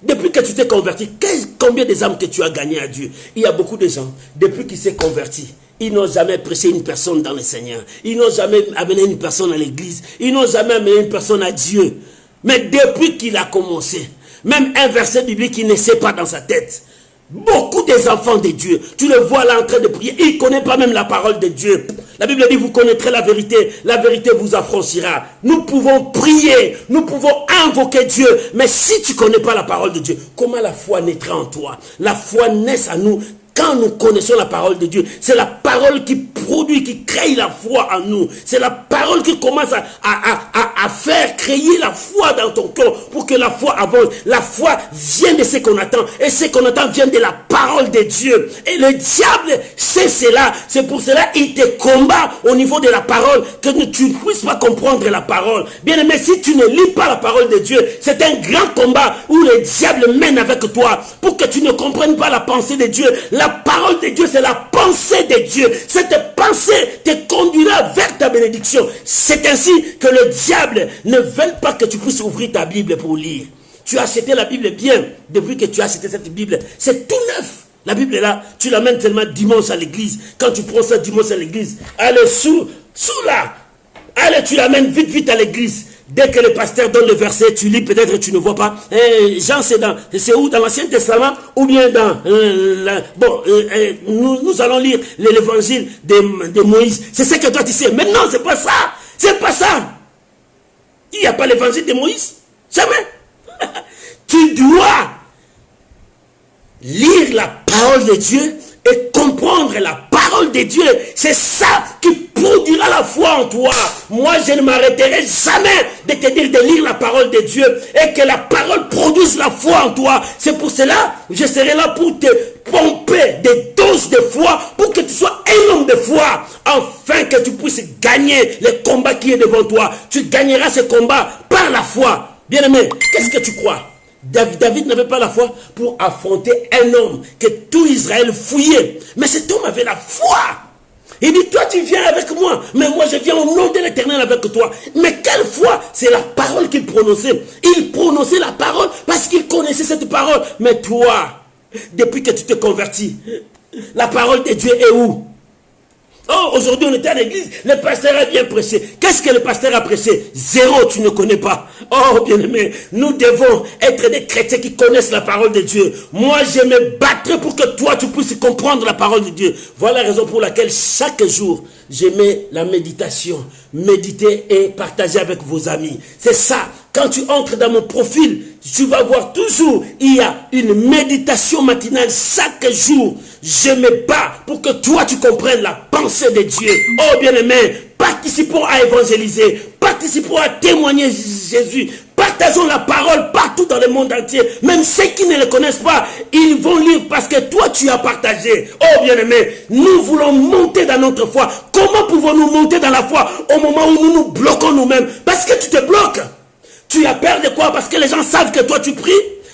Depuis que tu t'es converti, combien des âmes que tu as gagné à Dieu? Il y a beaucoup de gens, depuis qu'ils s'est convertis, ils n'ont jamais prêché une personne dans le Seigneur. Ils n'ont jamais amené une personne à l'église. Ils n'ont jamais amené une personne à Dieu. Mais depuis qu'il a commencé, même un verset biblique, il ne sait pas dans sa tête. Beaucoup des enfants de Dieu, tu le vois là en train de prier, il ne connaît pas même la parole de Dieu. La Bible dit, vous connaîtrez la vérité vous affranchira. Nous pouvons prier, nous pouvons invoquer Dieu, mais si tu ne connais pas la parole de Dieu, comment la foi naîtra en toi? La foi naît à nous quand nous connaissons la parole de Dieu. C'est la parole qui produit, qui crée la foi en nous. C'est la parole qui commence à faire créer la foi dans ton cœur pour que la foi avance. La foi vient de ce qu'on attend. Et ce qu'on attend vient de la parole de Dieu. Et le diable sait cela. C'est pour cela qu'il te combat au niveau de la parole, que tu ne puisses pas comprendre la parole. Bien aimé, si tu ne lis pas la parole de Dieu, c'est un grand combat où le diable mène avec toi pour que tu ne comprennes pas la pensée de Dieu. La parole de Dieu, c'est la pensée de Dieu. Cette pensée te conduira vers ta bénédiction. C'est ainsi que le diable ne veut pas que tu puisses ouvrir ta Bible pour lire. Tu as acheté la Bible bien. Depuis que tu as acheté cette Bible, c'est tout neuf. La Bible est là. Tu l'amènes seulement dimanche à l'église. Quand tu prends ça dimanche à l'église, allez sous là. Allez, tu l'amènes vite à l'église. Dès que le pasteur donne le verset, tu lis, peut-être tu ne vois pas. Jean, c'est où? Dans l'Ancien Testament ou bien dans... nous allons lire l'évangile de Moïse. C'est ce que toi tu sais. Mais non, c'est pas ça. C'est pas ça. Il n'y a pas l'évangile de Moïse. Jamais. Tu dois lire la parole de Dieu et comprendre la parole de Dieu. C'est ça qui produira la foi en toi. Moi, je ne m'arrêterai jamais de te dire de lire la parole de Dieu et que la parole produise la foi en toi. C'est pour cela que je serai là pour te pomper des doses de foi pour que tu sois un homme de foi, afin que tu puisses gagner le combat qui est devant toi. Tu gagneras ce combat par la foi. Bien-aimé, qu'est-ce que tu crois? David n'avait pas la foi pour affronter un homme que tout Israël fouillait. Mais cet homme avait la foi. Il dit, toi tu viens avec moi, mais moi je viens au nom de l'Éternel avec toi. Mais quelle foi? C'est la parole qu'il prononçait. Il prononçait la parole parce qu'il connaissait cette parole. Mais toi, depuis que tu te convertis, la parole de Dieu est où? Oh, aujourd'hui on était à l'église, le pasteur a bien prêché. Qu'est-ce que le pasteur a prêché? Zéro, tu ne connais pas. Oh, bien-aimé, nous devons être des chrétiens qui connaissent la parole de Dieu. Moi, je me battrai pour que toi, tu puisses comprendre la parole de Dieu. Voilà la raison pour laquelle chaque jour, je mets la méditation. Méditer et partager avec vos amis. C'est ça. Quand tu entres dans mon profil, tu vas voir toujours, il y a une méditation matinale chaque jour. Je me bats pour que toi, tu comprennes la pensée de Dieu. Oh, bien-aimé, participons à évangéliser. Participons à témoigner Jésus. Partageons la parole partout dans le monde entier. Même ceux qui ne le connaissent pas, ils vont lire parce que toi, tu as partagé. Oh, bien-aimé, nous voulons monter dans notre foi. Comment pouvons-nous monter dans la foi au moment où nous nous bloquons nous-mêmes? Parce que tu te bloques. Tu as peur de quoi? Parce que les gens savent que toi tu pries,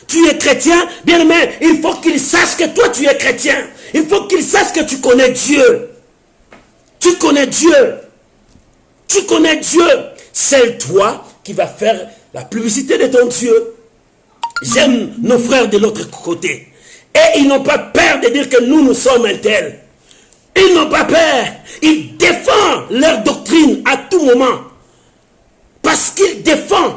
tu es chrétien. Bien aimé, il faut qu'ils sachent que toi tu es chrétien. Il faut qu'ils sachent que tu connais Dieu. Tu connais Dieu. Tu connais Dieu. C'est toi qui vas faire la publicité de ton Dieu. J'aime nos frères de l'autre côté. Et ils n'ont pas peur de dire que nous sommes un tel. Ils n'ont pas peur. Ils défendent leur doctrine à tout moment. Parce qu'ils défendent.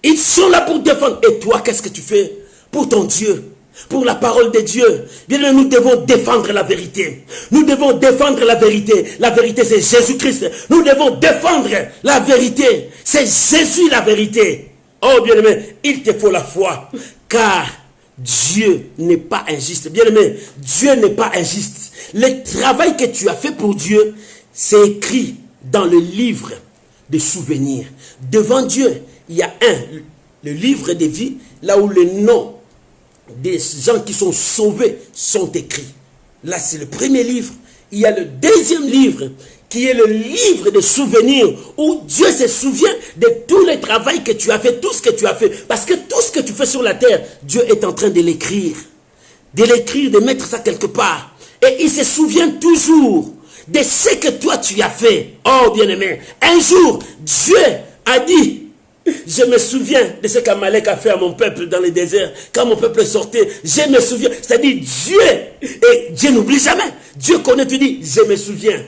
Ils sont là pour défendre. Et toi, qu'est-ce que tu fais pour ton Dieu? Pour la parole de Dieu? Bien, nous devons défendre la vérité. Nous devons défendre la vérité. La vérité, c'est Jésus-Christ. Nous devons défendre la vérité. C'est Jésus la vérité. Oh, bien-aimé, il te faut la foi. Car Dieu n'est pas injuste. Bien-aimé, Dieu n'est pas injuste. Le travail que tu as fait pour Dieu, c'est écrit dans le livre des souvenirs. Devant Dieu, il y a le livre de vie, là où les noms des gens qui sont sauvés sont écrits. Là, c'est le premier livre. Il y a le deuxième livre, qui est le livre des souvenirs, où Dieu se souvient de tout le travail que tu as fait, tout ce que tu as fait. Parce que tout ce que tu fais sur la terre, Dieu est en train de l'écrire. De l'écrire, de mettre ça quelque part. Et il se souvient toujours de ce que toi tu as fait. Oh, bien-aimé, un jour, Dieu a dit, je me souviens de ce qu'Amalek a fait à mon peuple dans le désert. Quand mon peuple sortait, je me souviens. C'est-à-dire Dieu, et Dieu n'oublie jamais. Dieu connaît, tu dis, je me souviens.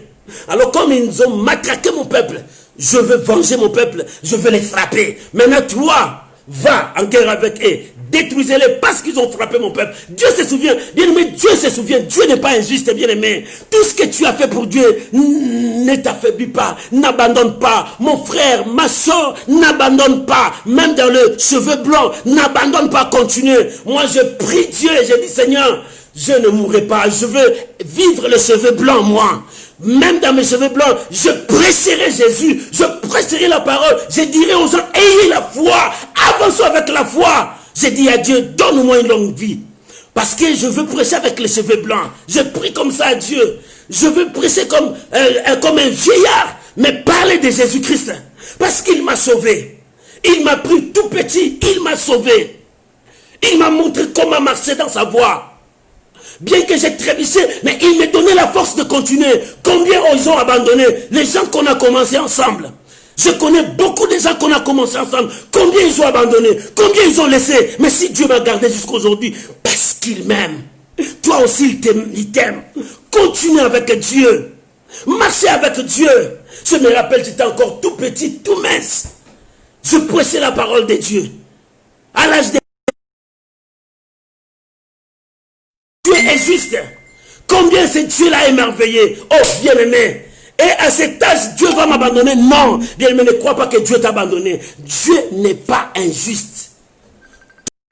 Alors comme ils ont matraqué mon peuple, je veux venger mon peuple, je veux les frapper. Maintenant toi, va en guerre avec eux. Détruisez-les parce qu'ils ont frappé mon peuple. Dieu se souvient. Bien-aimé, Dieu se souvient. Dieu n'est pas injuste, bien-aimé. Tout ce que tu as fait pour Dieu, ne t'affaiblis pas. N'abandonne pas. Mon frère, ma soeur, n'abandonne pas. Même dans le cheveu blanc, n'abandonne pas. Continue. Moi, je prie Dieu et je dis, Seigneur, je ne mourrai pas. Je veux vivre le cheveu blanc, moi. Même dans mes cheveux blancs, je prêcherai Jésus. Je prêcherai la parole. Je dirai aux gens, ayez la foi. Avançons avec la foi. J'ai dit à Dieu, donne-moi une longue vie. Parce que je veux prêcher avec les cheveux blancs. Je prie comme ça à Dieu. Je veux prêcher comme un vieillard. Mais parler de Jésus-Christ. Parce qu'il m'a sauvé. Il m'a pris tout petit. Il m'a sauvé. Il m'a montré comment marcher dans sa voie. Bien que j'ai trébuché, mais il m'a donné la force de continuer. Combien ils ont abandonné? Les gens qu'on a commencé ensemble. Je connais beaucoup de gens qu'on a commencé ensemble. Combien ils ont abandonné? Combien ils ont laissé? Mais si Dieu m'a gardé jusqu'à aujourd'hui, parce qu'il m'aime. Toi aussi, il t'aime. Continue avec Dieu. Marchez avec Dieu. Je me rappelle, j'étais encore tout petit, tout mince. Je prêchais la parole de Dieu. À l'âge de... Dieu est juste. Combien ce Dieu-là émerveillé. Oh, bien-aimé. Et à cet âge, Dieu va m'abandonner? Non. Bien-aimé, ne crois pas que Dieu t'a abandonné. Dieu n'est pas injuste.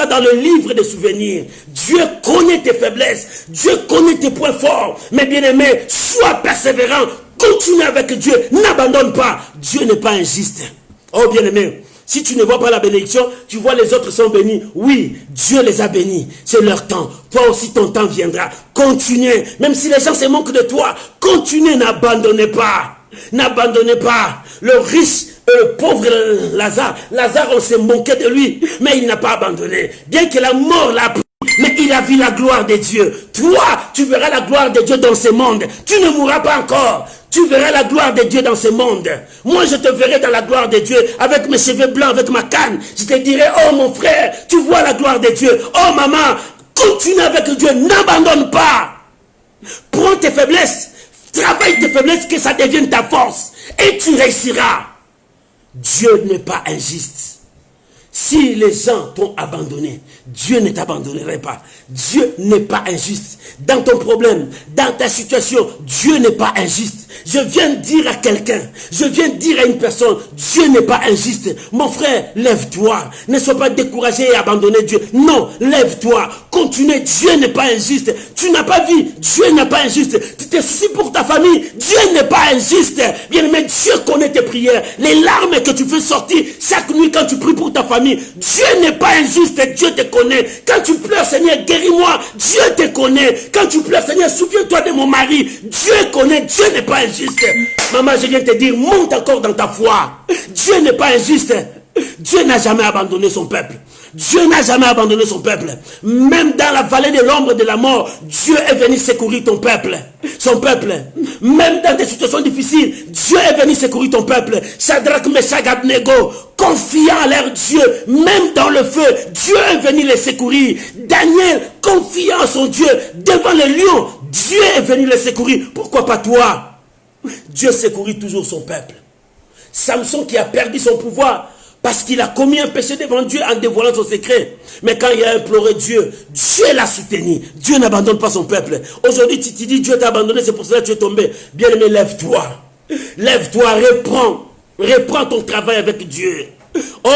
Dans le livre des souvenirs, Dieu connaît tes faiblesses. Dieu connaît tes points forts. Mais bien-aimé, sois persévérant. Continue avec Dieu. N'abandonne pas. Dieu n'est pas injuste. Oh bien-aimé, si tu ne vois pas la bénédiction, tu vois les autres sont bénis. Oui, Dieu les a bénis. C'est leur temps. Toi aussi, ton temps viendra. Continuez. Même si les gens se moquent de toi, continuez, n'abandonnez pas. N'abandonnez pas. Le riche et le pauvre Lazare. Lazare, on s'est moqué de lui, mais il n'a pas abandonné. Bien que la mort l'a pris, mais il a vu la gloire de Dieu. Toi, tu verras la gloire de Dieu dans ce monde. Tu ne mourras pas encore. Tu verras la gloire de Dieu dans ce monde. Moi, je te verrai dans la gloire de Dieu, avec mes cheveux blancs, avec ma canne. Je te dirai, oh mon frère, tu vois la gloire de Dieu. Oh maman, continue avec Dieu, n'abandonne pas. Prends tes faiblesses, travaille tes faiblesses, que ça devienne ta force. Et tu réussiras. Dieu n'est pas injuste. Si les gens t'ont abandonné, Dieu ne t'abandonnerait pas. Dieu n'est pas injuste. Dans ton problème, dans ta situation, Dieu n'est pas injuste. Je viens de dire à quelqu'un, je viens de dire à une personne, Dieu n'est pas injuste. Mon frère, lève-toi. Ne sois pas découragé et abandonner Dieu. Non, lève-toi. Continue. Dieu n'est pas injuste. Tu n'as pas vu, Dieu n'est pas injuste. Tu te soucies pour ta famille, Dieu n'est pas injuste. Bien-aimé, Dieu connaît tes prières. Les larmes que tu fais sortir chaque nuit quand tu pries pour ta famille, Dieu n'est pas injuste. Dieu te connaît. Quand tu pleures, Seigneur, guéris-moi. Dieu te connaît. Quand tu pleures, Seigneur, souviens-toi de mon mari. Dieu connaît. Dieu n'est pas injuste. Maman, je viens te dire, monte encore dans ta foi. Dieu n'est pas injuste. Dieu n'a jamais abandonné son peuple. Dieu n'a jamais abandonné son peuple. Même dans la vallée de l'ombre de la mort, Dieu est venu secourir ton peuple. Son peuple. Même dans des situations difficiles, Dieu est venu secourir ton peuple. Shadrach, Meshach, Abednego, confiant à leur Dieu, même dans le feu, Dieu est venu les secourir. Daniel, confiant à son Dieu, devant les lions, Dieu est venu les secourir. Pourquoi pas toi? Dieu secourit toujours son peuple. Samson qui a perdu son pouvoir parce qu'il a commis un péché devant Dieu en dévoilant son secret. Mais quand il a imploré Dieu, Dieu l'a soutenu. Dieu n'abandonne pas son peuple. Aujourd'hui, tu te dis, Dieu t'a abandonné, c'est pour cela que tu es tombé. Bien-aimé, lève-toi. Lève-toi, reprends ton travail avec Dieu. Oh,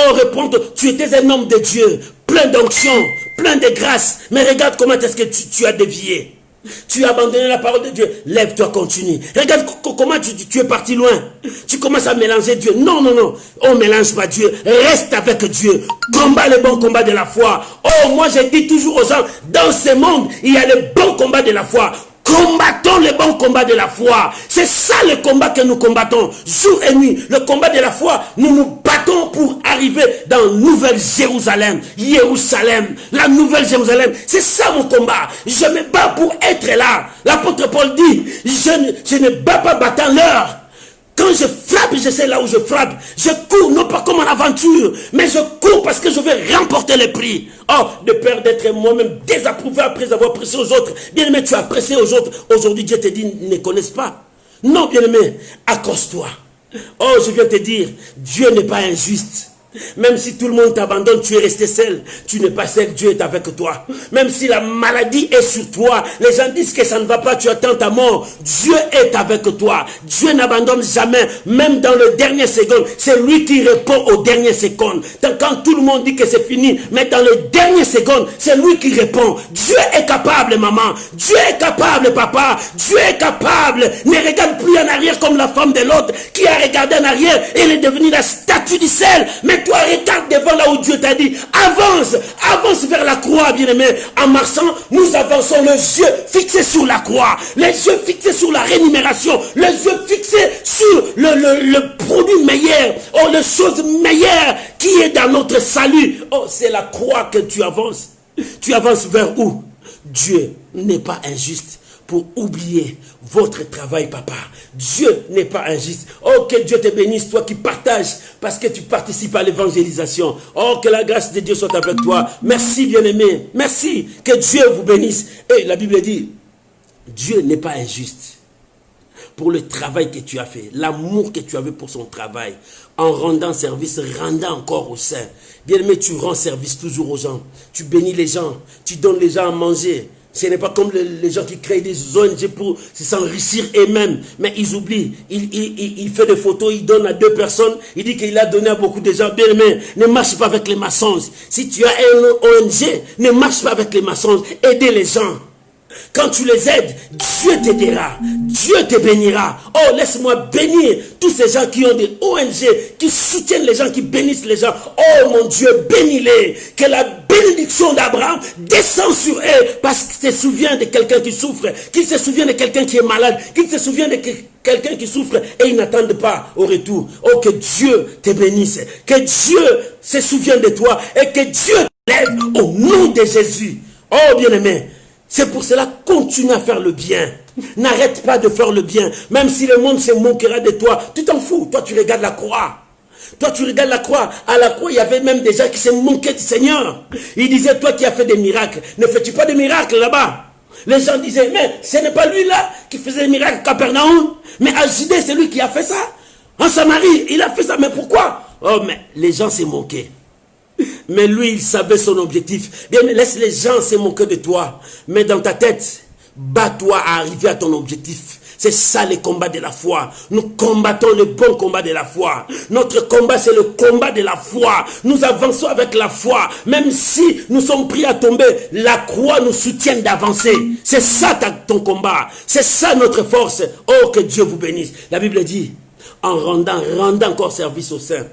tu étais un homme de Dieu, plein d'onction, plein de grâce. Mais regarde comment est-ce que tu as dévié. Tu as abandonné la parole de Dieu. Lève-toi, continue. Regarde comment tu es parti loin. Tu commences à mélanger Dieu. Non, non, non. On ne mélange pas Dieu. Reste avec Dieu. Combat le bon combat de la foi. Oh, moi je dis toujours aux gens, dans ce monde, il y a le bon combat de la foi. Combattons le bon combat de la foi. C'est ça le combat que nous combattons jour et nuit. Le combat de la foi, nous nous battons pour arriver dans Nouvelle Jérusalem. Jérusalem, la Nouvelle Jérusalem. C'est ça mon combat. Je me bats pour être là. L'apôtre Paul dit, je ne bats pas battant l'heure. Quand je frappe, je sais là où je frappe. Je cours, non pas comme en aventure, mais je cours parce que je veux remporter le prix. Oh, de peur d'être moi-même désapprouvé après avoir pressé aux autres. Bien-aimé, tu as pressé aux autres. Aujourd'hui, Dieu te dit, ne connaissent pas. Non, bien-aimé, accroche-toi. Oh, je viens te dire, Dieu n'est pas injuste. Même si tout le monde t'abandonne, tu es resté seul. Tu n'es pas seul, Dieu est avec toi. Même si la maladie est sur toi, les gens disent que ça ne va pas, tu attends ta mort. Dieu est avec toi. Dieu n'abandonne jamais, même dans le dernier seconde. C'est lui qui répond aux dernières secondes. Quand tout le monde dit que c'est fini, mais dans le dernier seconde, c'est lui qui répond. Dieu est capable, maman. Dieu est capable, papa. Dieu est capable. Ne regarde plus en arrière comme la femme de l'autre qui a regardé en arrière et elle est devenue la statue du sel. Mais toi, regarde devant là où Dieu t'a dit. Avance vers la croix, bien-aimé. En marchant, nous avançons les yeux fixés sur la croix. Les yeux fixés sur la rémunération. Les yeux fixés sur le produit meilleur. Oh, les choses meilleures qui est dans notre salut. Oh, c'est la croix que tu avances. Tu avances vers où? Dieu n'est pas injuste pour oublier votre travail, papa. Dieu n'est pas injuste. Oh, que Dieu te bénisse, toi qui partages, parce que tu participes à l'évangélisation. Oh, que la grâce de Dieu soit avec toi. Merci, bien-aimé. Merci. Que Dieu vous bénisse. Et la Bible dit, Dieu n'est pas injuste pour le travail que tu as fait, l'amour que tu avais pour son travail, en rendant service, rendant encore au sein. Bien-aimé, tu rends service toujours aux gens. Tu bénis les gens. Tu donnes les gens à manger. Ce n'est pas comme les gens qui créent des ONG pour s'enrichir eux-mêmes. Mais ils oublient. Il fait des photos, il donne à 2 personnes. Il dit qu'il a donné à beaucoup de gens. Bien aimé, ne marche pas avec les mensonges. Si tu as un ONG, ne marche pas avec les mensonges. Aidez les gens. Quand tu les aides, Dieu t'aidera, Dieu te bénira. Oh, laisse-moi bénir tous ces gens qui ont des ONG, qui soutiennent les gens, qui bénissent les gens. Oh mon Dieu, bénis-les. Que la bénédiction d'Abraham descend sur eux, parce qu'il se souvient de quelqu'un qui souffre, qu'il se souvient de quelqu'un qui est malade, qu'il se souvient de quelqu'un qui souffre et ils n'attendent pas au retour. Oh, que Dieu te bénisse, que Dieu se souvienne de toi et que Dieu t'élève au nom de Jésus. Oh, bien-aimé, c'est pour cela, continue à faire le bien. N'arrête pas de faire le bien. Même si le monde se moquera de toi, tu t'en fous. Toi, tu regardes la croix. Toi, tu regardes la croix. À la croix, il y avait même des gens qui se moquaient du Seigneur. Ils disaient, toi qui as fait des miracles, ne fais-tu pas de miracles là-bas? Les gens disaient, mais ce n'est pas lui là qui faisait des miracles à Capernaum. Mais à Judée, c'est lui qui a fait ça. En Samarie, il a fait ça. Mais pourquoi? Oh, mais les gens se moquaient. Mais lui, il savait son objectif. Bien, mais laisse les gens se moquer de toi. Mais dans ta tête, bats-toi à arriver à ton objectif. C'est ça le combat de la foi. Nous combattons le bon combat de la foi. Notre combat, c'est le combat de la foi. Nous avançons avec la foi. Même si nous sommes pris à tomber, la croix nous soutient d'avancer. C'est ça ton combat. C'est ça notre force. Oh, que Dieu vous bénisse. La Bible dit, en rendant encore service aux saints.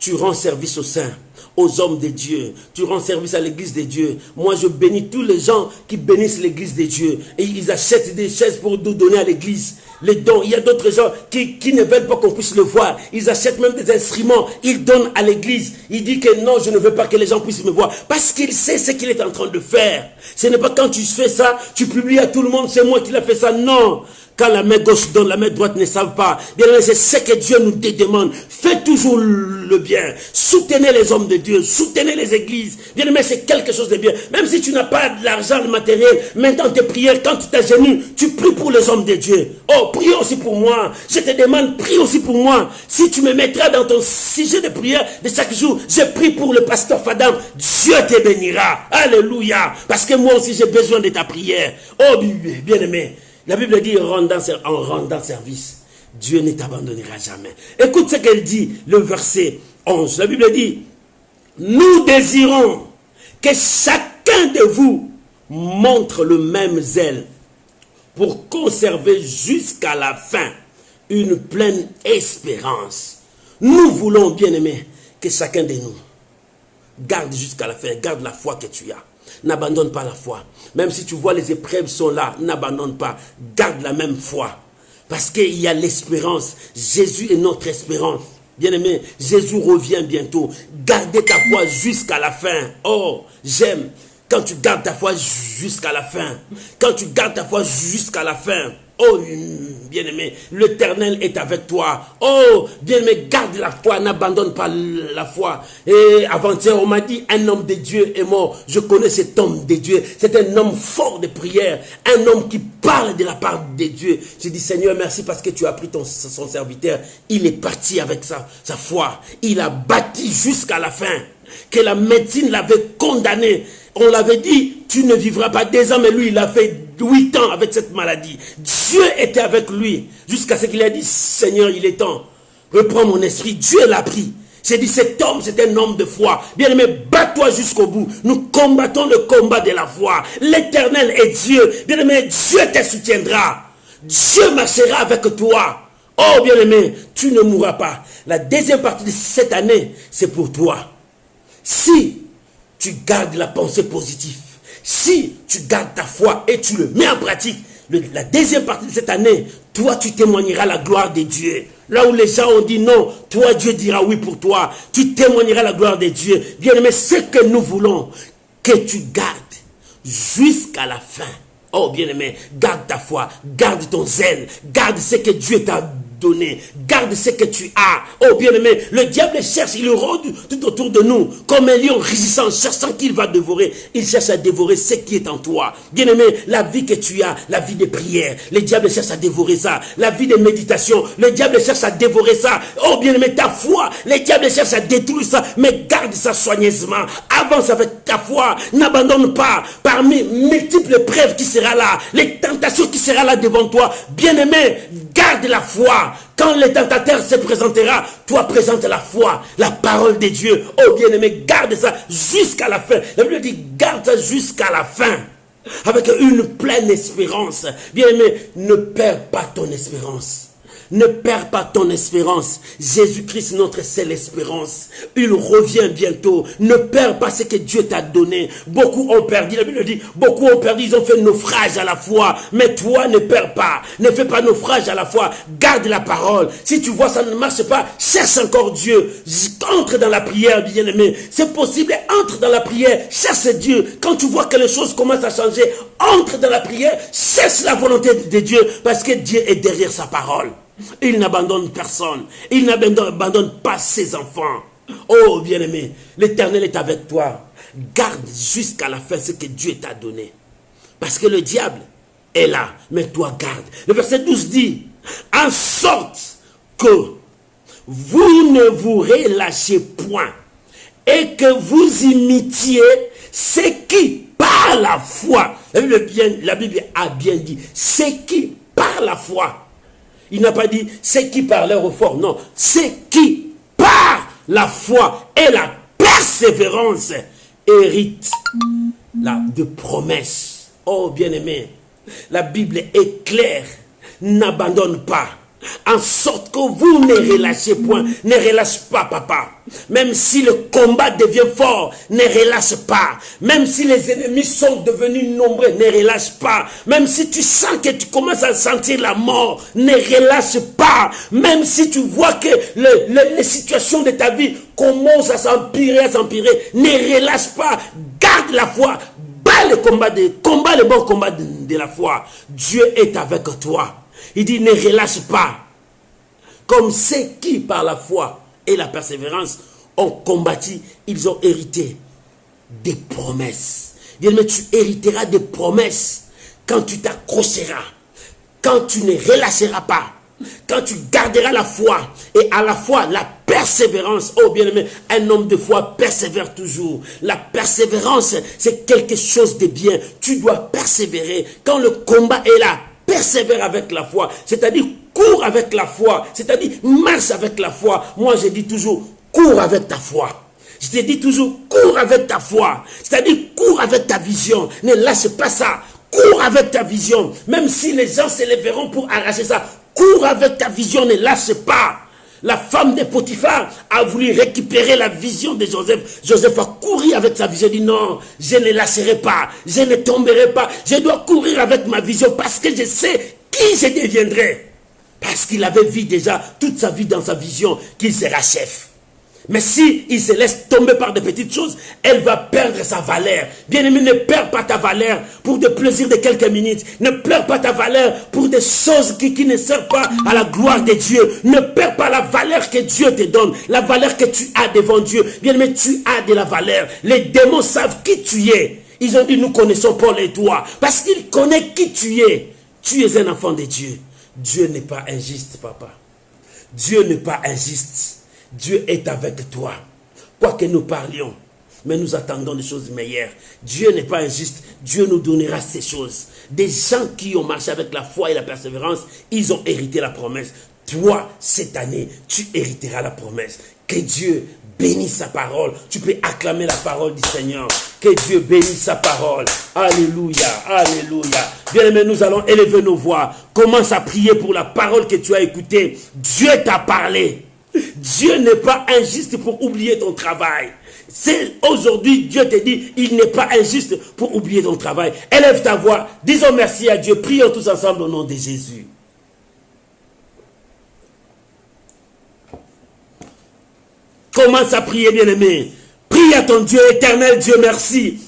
Tu rends service aux saints, aux hommes de Dieu. Tu rends service à l'église de Dieu. Moi, je bénis tous les gens qui bénissent l'église de Dieu. Et ils achètent des chaises pour nous donner à l'église. Les dons. Il y a d'autres gens qui ne veulent pas qu'on puisse le voir. Ils achètent même des instruments. Ils donnent à l'église. Il dit que non, je ne veux pas que les gens puissent me voir. Parce qu'il sait ce qu'il est en train de faire. Ce n'est pas quand tu fais ça, tu publies à tout le monde, c'est moi qui l'ai fait ça. Non. Quand la main gauche donne, la main droite ne savent pas. Bien, c'est ce que Dieu nous demande. Faites toujours le bien. Soutenez les hommes de Dieu. Soutenez les églises. Bien, mais c'est quelque chose de bien. Même si tu n'as pas de l'argent, le matériel, mais dans tes prières, quand tu t'agenouilles, tu pries pour les hommes de Dieu. Oh, prie aussi pour moi. Je te demande, prie aussi pour moi. Si tu me mettras dans ton sujet de prière de chaque jour, je prie pour le pasteur Fadam. Dieu te bénira. Alléluia. Parce que moi aussi, j'ai besoin de ta prière. Oh, bien-aimé. La Bible dit en rendant service, Dieu ne t'abandonnera jamais. Écoute ce qu'elle dit, le verset 11. La Bible dit, nous désirons que chacun de vous montre le même zèle pour conserver jusqu'à la fin une pleine espérance. Nous voulons, bien-aimés, que chacun de nous garde jusqu'à la fin, garde la foi que tu as. N'abandonne pas la foi. Même si tu vois les épreuves sont là, n'abandonne pas. Garde la même foi. Parce qu'il y a l'espérance. Jésus est notre espérance. Bien-aimé, Jésus revient bientôt. Gardez ta foi jusqu'à la fin. Oh, j'aime quand tu gardes ta foi jusqu'à la fin. Quand tu gardes ta foi jusqu'à la fin. Oh, bien-aimé, l'Éternel est avec toi. Oh, bien-aimé, garde la foi, n'abandonne pas la foi. Et avant-hier, on m'a dit, un homme de Dieu est mort. Je connais cet homme de Dieu. C'est un homme fort de prière. Un homme qui parle de la part de Dieu. J'ai dit, Seigneur, merci parce que tu as pris son serviteur. Il est parti avec sa foi. Il a bâti jusqu'à la fin. Que la médecine l'avait condamné. On l'avait dit, tu ne vivras pas 2 ans, mais lui, il a fait 8 ans avec cette maladie. Dieu était avec lui, jusqu'à ce qu'il a dit, Seigneur, il est temps, reprends mon esprit. Dieu l'a pris. J'ai dit, cet homme, c'est un homme de foi. Bien-aimé, bats-toi jusqu'au bout. Nous combattons le combat de la foi. L'Éternel est Dieu. Bien-aimé, Dieu te soutiendra. Dieu marchera avec toi. Oh, bien-aimé, tu ne mourras pas. La deuxième partie de cette année, c'est pour toi. Si tu gardes la pensée positive, si tu gardes ta foi et tu le mets en pratique, la deuxième partie de cette année, toi tu témoigneras la gloire de Dieu. Là où les gens ont dit non, toi Dieu dira oui pour toi. Tu témoigneras la gloire de Dieu. Bien-aimé, ce que nous voulons, que tu gardes jusqu'à la fin. Oh bien-aimé, garde ta foi, garde ton zèle, garde ce que Dieu t'a donné, garde ce que tu as. Oh bien-aimé, le diable cherche, il rôde tout autour de nous, comme un lion rugissant, cherchant qu'il va dévorer. Il cherche à dévorer ce qui est en toi. Bien-aimé, la vie que tu as, la vie de prière, le diable cherche à dévorer ça. La vie de méditation, le diable cherche à dévorer ça. Oh bien-aimé, ta foi, le diable cherche à détruire ça, mais garde ça soigneusement. Avance avec ta foi, n'abandonne pas. Parmi multiples preuves qui seront là, les tentations qui seront là devant toi, bien-aimé, garde la foi. Quand le tentateur se présentera, toi présente la foi, la parole de Dieu. Oh bien-aimé, garde ça jusqu'à la fin. La Bible dit, garde ça jusqu'à la fin. avec une pleine espérance. Bien-aimé, ne perds pas ton espérance. Ne perds pas ton espérance. Jésus-Christ, notre seule espérance. Il revient bientôt. Ne perds pas ce que Dieu t'a donné. Beaucoup ont perdu. La Bible dit, beaucoup ont perdu. Ils ont fait naufrage à la foi. Mais toi, ne perds pas. Ne fais pas naufrage à la foi. Garde la parole. Si tu vois ça ne marche pas, cherche encore Dieu. Entre dans la prière, bien-aimé. C'est possible. Entre dans la prière. Cherche Dieu. Quand tu vois que les choses commencent à changer, entre dans la prière. Cherche la volonté de Dieu. Parce que Dieu est derrière sa parole. Il n'abandonne personne. Il n'abandonne pas ses enfants. Oh bien-aimé, l'Éternel est avec toi. Garde jusqu'à la fin ce que Dieu t'a donné. Parce que le diable est là, mais toi garde. Le verset 12 dit, en sorte que vous ne vous relâchez point et que vous imitiez ce qui par la foi. La Bible a bien dit, ce qui par la foi. Il n'a pas dit ceux qui par leur effort. Non, ceux qui par la foi et la persévérance héritent de promesses. Oh bien-aimé, la Bible est claire. N'abandonne pas. En sorte que vous ne relâchez point. Ne relâche pas, papa. Même si le combat devient fort, ne relâche pas. Même si les ennemis sont devenus nombreux, ne relâche pas. Même si tu sens que tu commences à sentir la mort, ne relâche pas. Même si tu vois que les situations de ta vie commencent à s'empirer, ne relâche pas. Garde la foi. Bats le bon combat de la foi. Dieu est avec toi. Il dit ne relâche pas. Comme ceux qui par la foi et la persévérance ont combattu, ils ont hérité des promesses. Mais tu hériteras des promesses quand tu t'accrocheras, quand tu ne relâcheras pas, quand tu garderas la foi et à la fois la persévérance. Oh bien-aimé, un homme de foi persévère toujours. La persévérance, c'est quelque chose de bien. Tu dois persévérer. Quand le combat est là, persévère avec la foi, c'est-à-dire cours avec la foi, c'est-à-dire marche avec la foi. Moi je dis toujours, cours avec ta foi. Je te dis toujours, cours avec ta foi, c'est-à-dire cours avec ta vision. Ne lâche pas ça, cours avec ta vision. Même si les gens se lèveront pour arracher ça, cours avec ta vision, ne lâche pas. La femme de Potiphar a voulu récupérer la vision de Joseph. Joseph a couru avec sa vision. Il dit non, je ne lâcherai pas, je ne tomberai pas. Je dois courir avec ma vision parce que je sais qui je deviendrai. Parce qu'il avait vu déjà toute sa vie dans sa vision qu'il sera chef. Mais si il se laisse tomber par des petites choses, elle va perdre sa valeur. Bien-aimé, ne perds pas ta valeur pour des plaisirs de quelques minutes. Ne perds pas ta valeur pour des choses qui ne servent pas à la gloire de Dieu. Ne perds pas la valeur que Dieu te donne, la valeur que tu as devant Dieu. Bien-aimé, tu as de la valeur. Les démons savent qui tu es. Ils ont dit, nous connaissons Paul et toi. Parce qu'ils connaissent qui tu es. Tu es un enfant de Dieu. Dieu n'est pas injuste, papa. Dieu n'est pas injuste. Dieu est avec toi. Quoi que nous parlions, mais nous attendons des choses meilleures. Dieu n'est pas injuste. Dieu nous donnera ces choses. Des gens qui ont marché avec la foi et la persévérance, ils ont hérité la promesse. Toi, cette année, tu hériteras la promesse. Que Dieu bénisse sa parole. Tu peux acclamer la parole du Seigneur. Que Dieu bénisse sa parole. Alléluia, alléluia. Bien-aimés, nous allons élever nos voix. Commence à prier pour la parole que tu as écoutée. Dieu t'a parlé. Dieu n'est pas injuste pour oublier ton travail. C'est aujourd'hui, Dieu te dit, il n'est pas injuste pour oublier ton travail. Élève ta voix, disons merci à Dieu, prions tous ensemble au nom de Jésus. Commence à prier, bien-aimé. Prie à ton Dieu éternel, Dieu merci.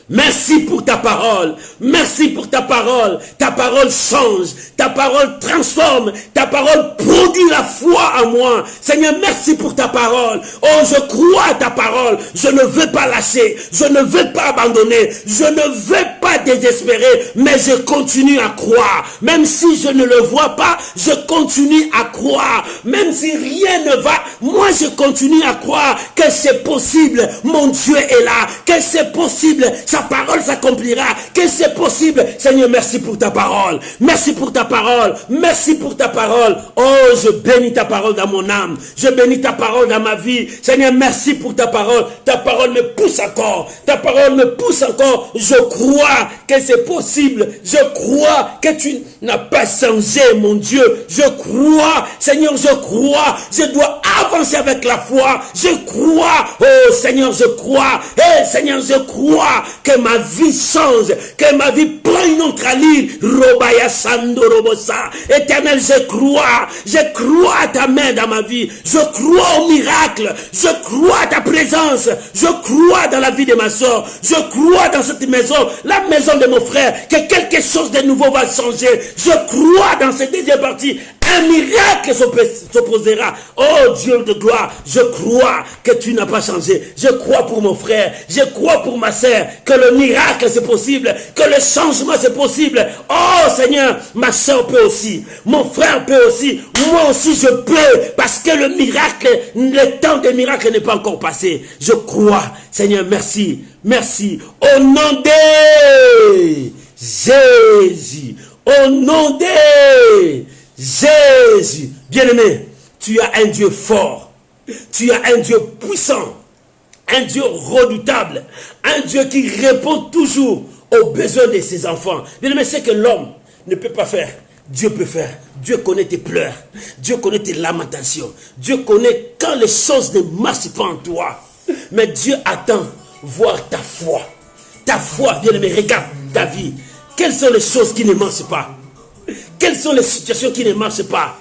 Merci pour ta parole. Merci pour ta parole. Ta parole change. Ta parole transforme. Ta parole produit la foi en moi. Seigneur, merci pour ta parole. Oh, je crois à ta parole. Je ne veux pas lâcher. Je ne veux pas abandonner. Je ne veux pas désespérer. Mais je continue à croire. Même si je ne le vois pas, je continue à croire. Même si rien ne va, moi je continue à croire que c'est possible. Mon Dieu est là. Que c'est possible. sa parole s'accomplira, que c'est possible. Seigneur, merci pour ta parole. Merci pour ta parole. Merci pour ta parole. Oh, je bénis ta parole dans mon âme. Je bénis ta parole dans ma vie. Seigneur, merci pour ta parole. Ta parole me pousse encore. Ta parole me pousse encore. Je crois que c'est possible. Je crois que tu n'as pas changé, mon Dieu. Je crois, Seigneur, je crois. Je dois avancer avec la foi. Je crois. Oh, Seigneur, je crois. Eh, Seigneur, je crois que ma vie change. Que ma vie prend une autre allure. Robaya Sando Robosa. Éternel, je crois. Je crois à ta main dans ma vie. Je crois au miracle. Je crois à ta présence. Je crois dans la vie de ma soeur. Je crois dans cette maison, la maison de mon frère, que quelque chose de nouveau va changer. Je crois dans cette deuxième partie. Un miracle s'opposera. Oh Dieu de gloire, je crois que tu n'as pas changé. Je crois pour mon frère. Je crois pour ma sœur que le miracle c'est possible. Que le changement c'est possible. Oh Seigneur, ma sœur peut aussi. Mon frère peut aussi. Moi aussi je peux. Parce que le miracle, le temps des miracles n'est pas encore passé. Je crois. Seigneur, merci. Merci. Au nom de Jésus. Au nom de Jésus. Bien-aimé, tu as un Dieu fort. Tu as un Dieu puissant. Un Dieu redoutable. Un Dieu qui répond toujours aux besoins de ses enfants. Bien-aimé, c'est que l'homme ne peut pas faire. Dieu peut faire. Dieu connaît tes pleurs. Dieu connaît tes lamentations. Dieu connaît quand les choses ne marchent pas en toi. Mais Dieu attend voir ta foi. Ta foi, bien-aimé, regarde ta vie. Quelles sont les choses qui ne marchent pas? Quelles sont les situations qui ne marchent pas?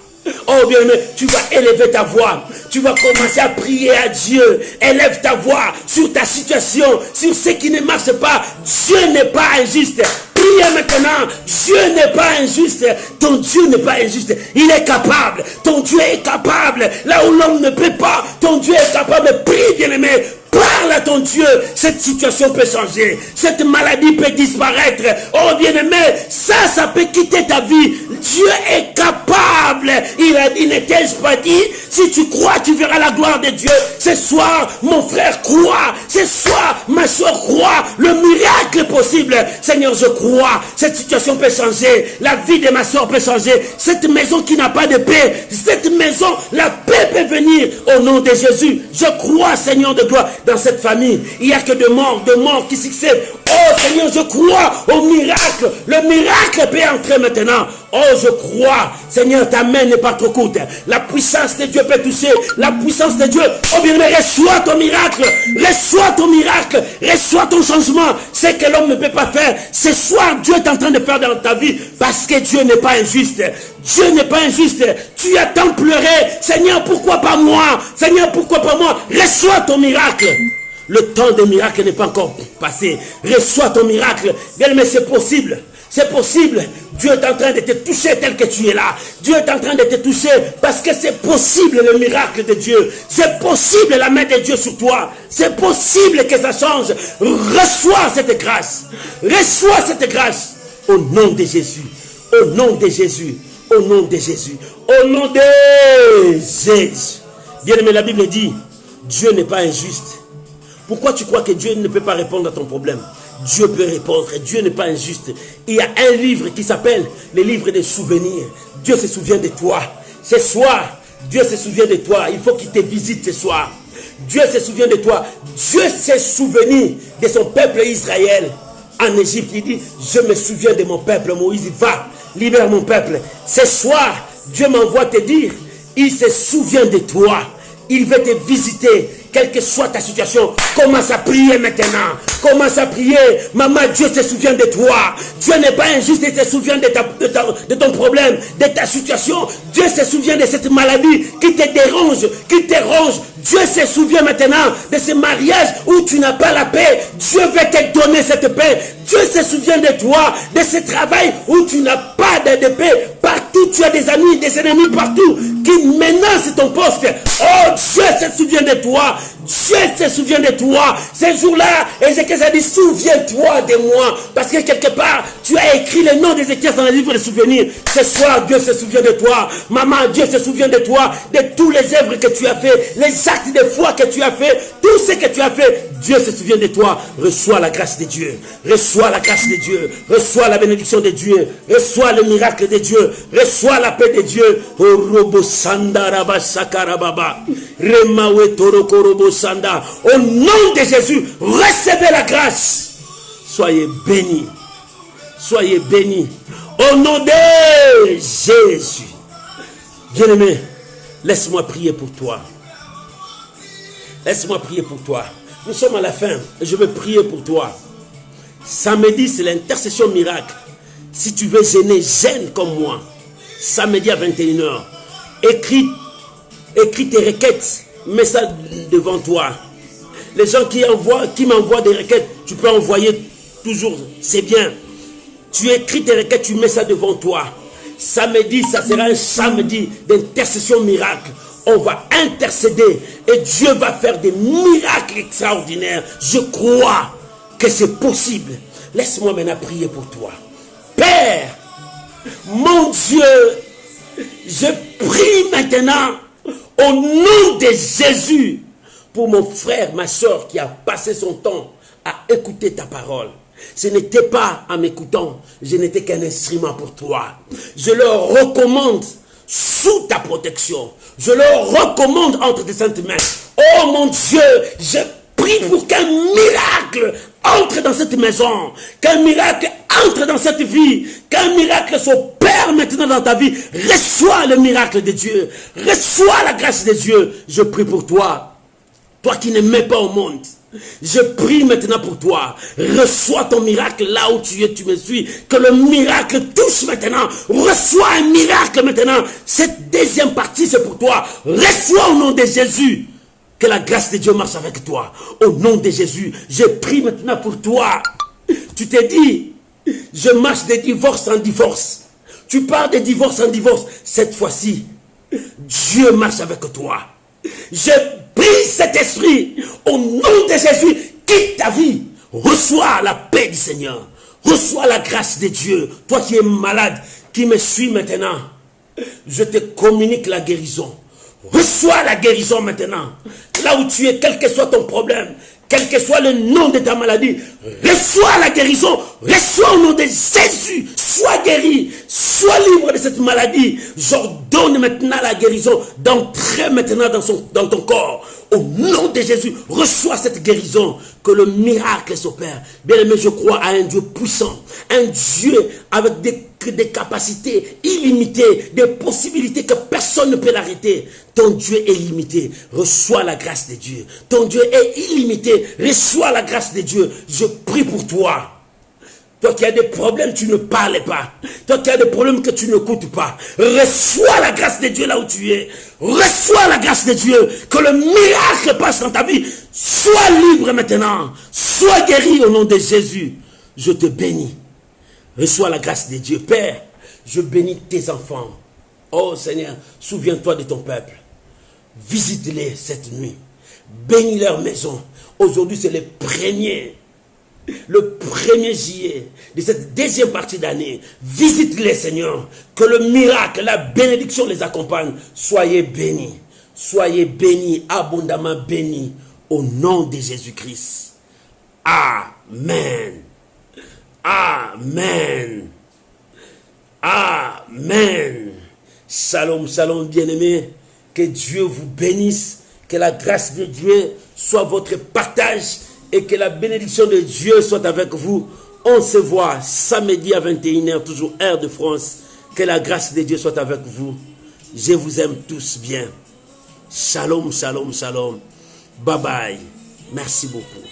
Oh bien-aimé, tu vas élever ta voix. Tu vas commencer à prier à Dieu. Élève ta voix sur ta situation, sur ce qui ne marche pas. Dieu n'est pas injuste. Prie maintenant. Dieu n'est pas injuste. Ton Dieu n'est pas injuste. Il est capable. Ton Dieu est capable. Là où l'homme ne peut pas, ton Dieu est capable. Prie, bien-aimé. Parle à ton Dieu. Cette situation peut changer. Cette maladie peut disparaître. Oh bien-aimé, ça peut quitter ta vie. Dieu est capable. Il a dit, n'était-je pas dit? Si tu crois, tu verras la gloire de Dieu. Ce soir, mon frère croit. Ce soir, ma soeur croit. Le miracle est possible. Seigneur, je crois. Cette situation peut changer. La vie de ma soeur peut changer. Cette maison qui n'a pas de paix. Cette maison, la paix peut venir au nom de Jésus. Je crois, Seigneur de gloire. Dans cette famille, il n'y a que de morts qui succèdent. Oh Seigneur, je crois au miracle. Le miracle peut entrer maintenant. Oh, je crois. Seigneur, ta main n'est pas trop courte. La puissance de Dieu peut toucher. La puissance de Dieu. Oh bien, mais reçois ton miracle. Reçois ton miracle. Reçois ton changement. Ce que l'homme ne peut pas faire. Ce soir, Dieu est en train de faire dans ta vie. Parce que Dieu n'est pas injuste. Dieu n'est pas injuste. Tu as tant pleuré. Seigneur, pourquoi pas moi? Seigneur, pourquoi pas moi? Reçois ton miracle. Le temps des miracles n'est pas encore passé. Reçois ton miracle. Bien, mais c'est possible. C'est possible. Dieu est en train de te toucher tel que tu es là. Dieu est en train de te toucher parce que c'est possible le miracle de Dieu. C'est possible la main de Dieu sur toi. C'est possible que ça change. Reçois cette grâce. Reçois cette grâce. Au nom de Jésus. Au nom de Jésus. Au nom de Jésus. Au nom de Jésus. Bien aimé, la Bible dit, Dieu n'est pas injuste. Pourquoi tu crois que Dieu ne peut pas répondre à ton problème? Dieu peut répondre. Dieu n'est pas injuste. Il y a un livre qui s'appelle le livre des souvenirs. Dieu se souvient de toi. Ce soir, Dieu se souvient de toi. Il faut qu'il te visite ce soir. Dieu se souvient de toi. Dieu s'est souvenu de son peuple Israël en Égypte. Il dit, je me souviens de mon peuple. Moïse, va, libère mon peuple. Ce soir, Dieu m'envoie te dire, il se souvient de toi. Il veut te visiter. Quelle que soit ta situation, commence à prier maintenant. Commence à prier. Maman, Dieu se souvient de toi. Dieu n'est pas injuste, il se souvient de ton problème, de ta situation. Dieu se souvient de cette maladie qui te dérange, qui te ronge. Dieu se souvient maintenant de ce mariage où tu n'as pas la paix. Dieu veut te donner cette paix. Dieu se souvient de toi, de ce travail où tu n'as pas de paix. Par partout, tu as des amis, des ennemis partout qui menacent ton poste. Oh, Dieu se souvient de toi. Dieu se souvient de toi. Ces jours-là, Ézéchiel a dit, souviens-toi de moi. Parce que quelque part, tu as écrit le nom d'Ézéchiel dans le livre de souvenirs. Ce soir, Dieu se souvient de toi. Maman, Dieu se souvient de toi, de tous les œuvres que tu as fait, les actes de foi que tu as fait, tout ce que tu as fait. Dieu se souvient de toi. Reçois la grâce de Dieu. Reçois la grâce de Dieu. Reçois la bénédiction de Dieu. Reçois le miracle de Dieu. Reçois la paix de Dieu. Au nom de Jésus, recevez la grâce. Soyez bénis. Soyez bénis. Au nom de Jésus. Bien-aimé, laisse-moi prier pour toi. Laisse-moi prier pour toi. Nous sommes à la fin. Je veux prier pour toi. Samedi, c'est l'intercession miracle. Si tu veux gêner, gêne comme moi. Samedi à 21h. Écris tes requêtes. Mets ça devant toi. Les gens qui m'envoient des requêtes, tu peux envoyer toujours. C'est bien. Tu écris tes requêtes, tu mets ça devant toi. Samedi, ça sera un samedi d'intercession miracle. On va intercéder et Dieu va faire des miracles extraordinaires. Je crois que c'est possible. Laisse-moi maintenant prier pour toi. Père, mon Dieu, je prie maintenant au nom de Jésus pour mon frère, ma soeur qui a passé son temps à écouter ta parole. Ce n'était pas en m'écoutant, je n'étais qu'un instrument pour toi. Je leur recommande sous ta protection. Je leur recommande entre tes saintes mains. Oh mon Dieu, je prie pour qu'un miracle entre dans cette maison. Qu'un miracle entre dans cette vie. Qu'un miracle s'opère maintenant dans ta vie. Reçois le miracle de Dieu. Reçois la grâce de Dieu. Je prie pour toi. Toi qui ne mets pas au monde. Je prie maintenant pour toi. Reçois ton miracle là où tu es, tu me suis. Que le miracle touche maintenant. Reçois un miracle maintenant. Cette deuxième partie, c'est pour toi. Reçois au nom de Jésus. Que la grâce de Dieu marche avec toi. Au nom de Jésus, je prie maintenant pour toi. Tu t'es dit, je marche de divorce en divorce. Tu pars de divorce en divorce. Cette fois-ci, Dieu marche avec toi. Je prie cet esprit au nom de Jésus, quitte ta vie, reçois la paix du Seigneur, reçois la grâce de Dieu. Toi qui es malade, qui me suis maintenant, je te communique la guérison. Reçois la guérison maintenant. Là où tu es, quel que soit ton problème, quel que soit le nom de ta maladie, reçois la guérison. Reçois au nom de Jésus. Sois guéri. Sois libre de cette maladie. J'ordonne maintenant la guérison d'entrer maintenant dans ton corps. Au nom de Jésus, reçois cette guérison. Que le miracle s'opère. Bien aimé, je crois à un Dieu puissant. Un Dieu avec des capacités illimitées, des possibilités que personne ne peut l'arrêter. Ton Dieu est illimité. Reçois la grâce de Dieu. Ton Dieu est illimité. Reçois la grâce de Dieu. Je prie pour toi. Toi qui as des problèmes, tu ne parles pas. Toi qui as des problèmes que tu n'écoutes pas. Reçois la grâce de Dieu là où tu es. Reçois la grâce de Dieu. Que le miracle passe dans ta vie. Sois libre maintenant. Sois guéri au nom de Jésus. Je te bénis. Reçois la grâce de Dieu. Père, je bénis tes enfants. Oh Seigneur, souviens-toi de ton peuple. Visite-les cette nuit. Bénis leur maison. Aujourd'hui, c'est le 1er juillet de cette deuxième partie d'année. Visite-les, Seigneur. Que le miracle, la bénédiction les accompagne. Soyez bénis. Soyez bénis, abondamment bénis. Au nom de Jésus-Christ. Amen. Amen. Amen. Shalom, shalom, bien-aimés. Que Dieu vous bénisse. Que la grâce de Dieu soit votre partage. Et que la bénédiction de Dieu soit avec vous. On se voit samedi à 21h, toujours heure de France. Que la grâce de Dieu soit avec vous. Je vous aime tous bien. Shalom, shalom, shalom. Bye bye. Merci beaucoup.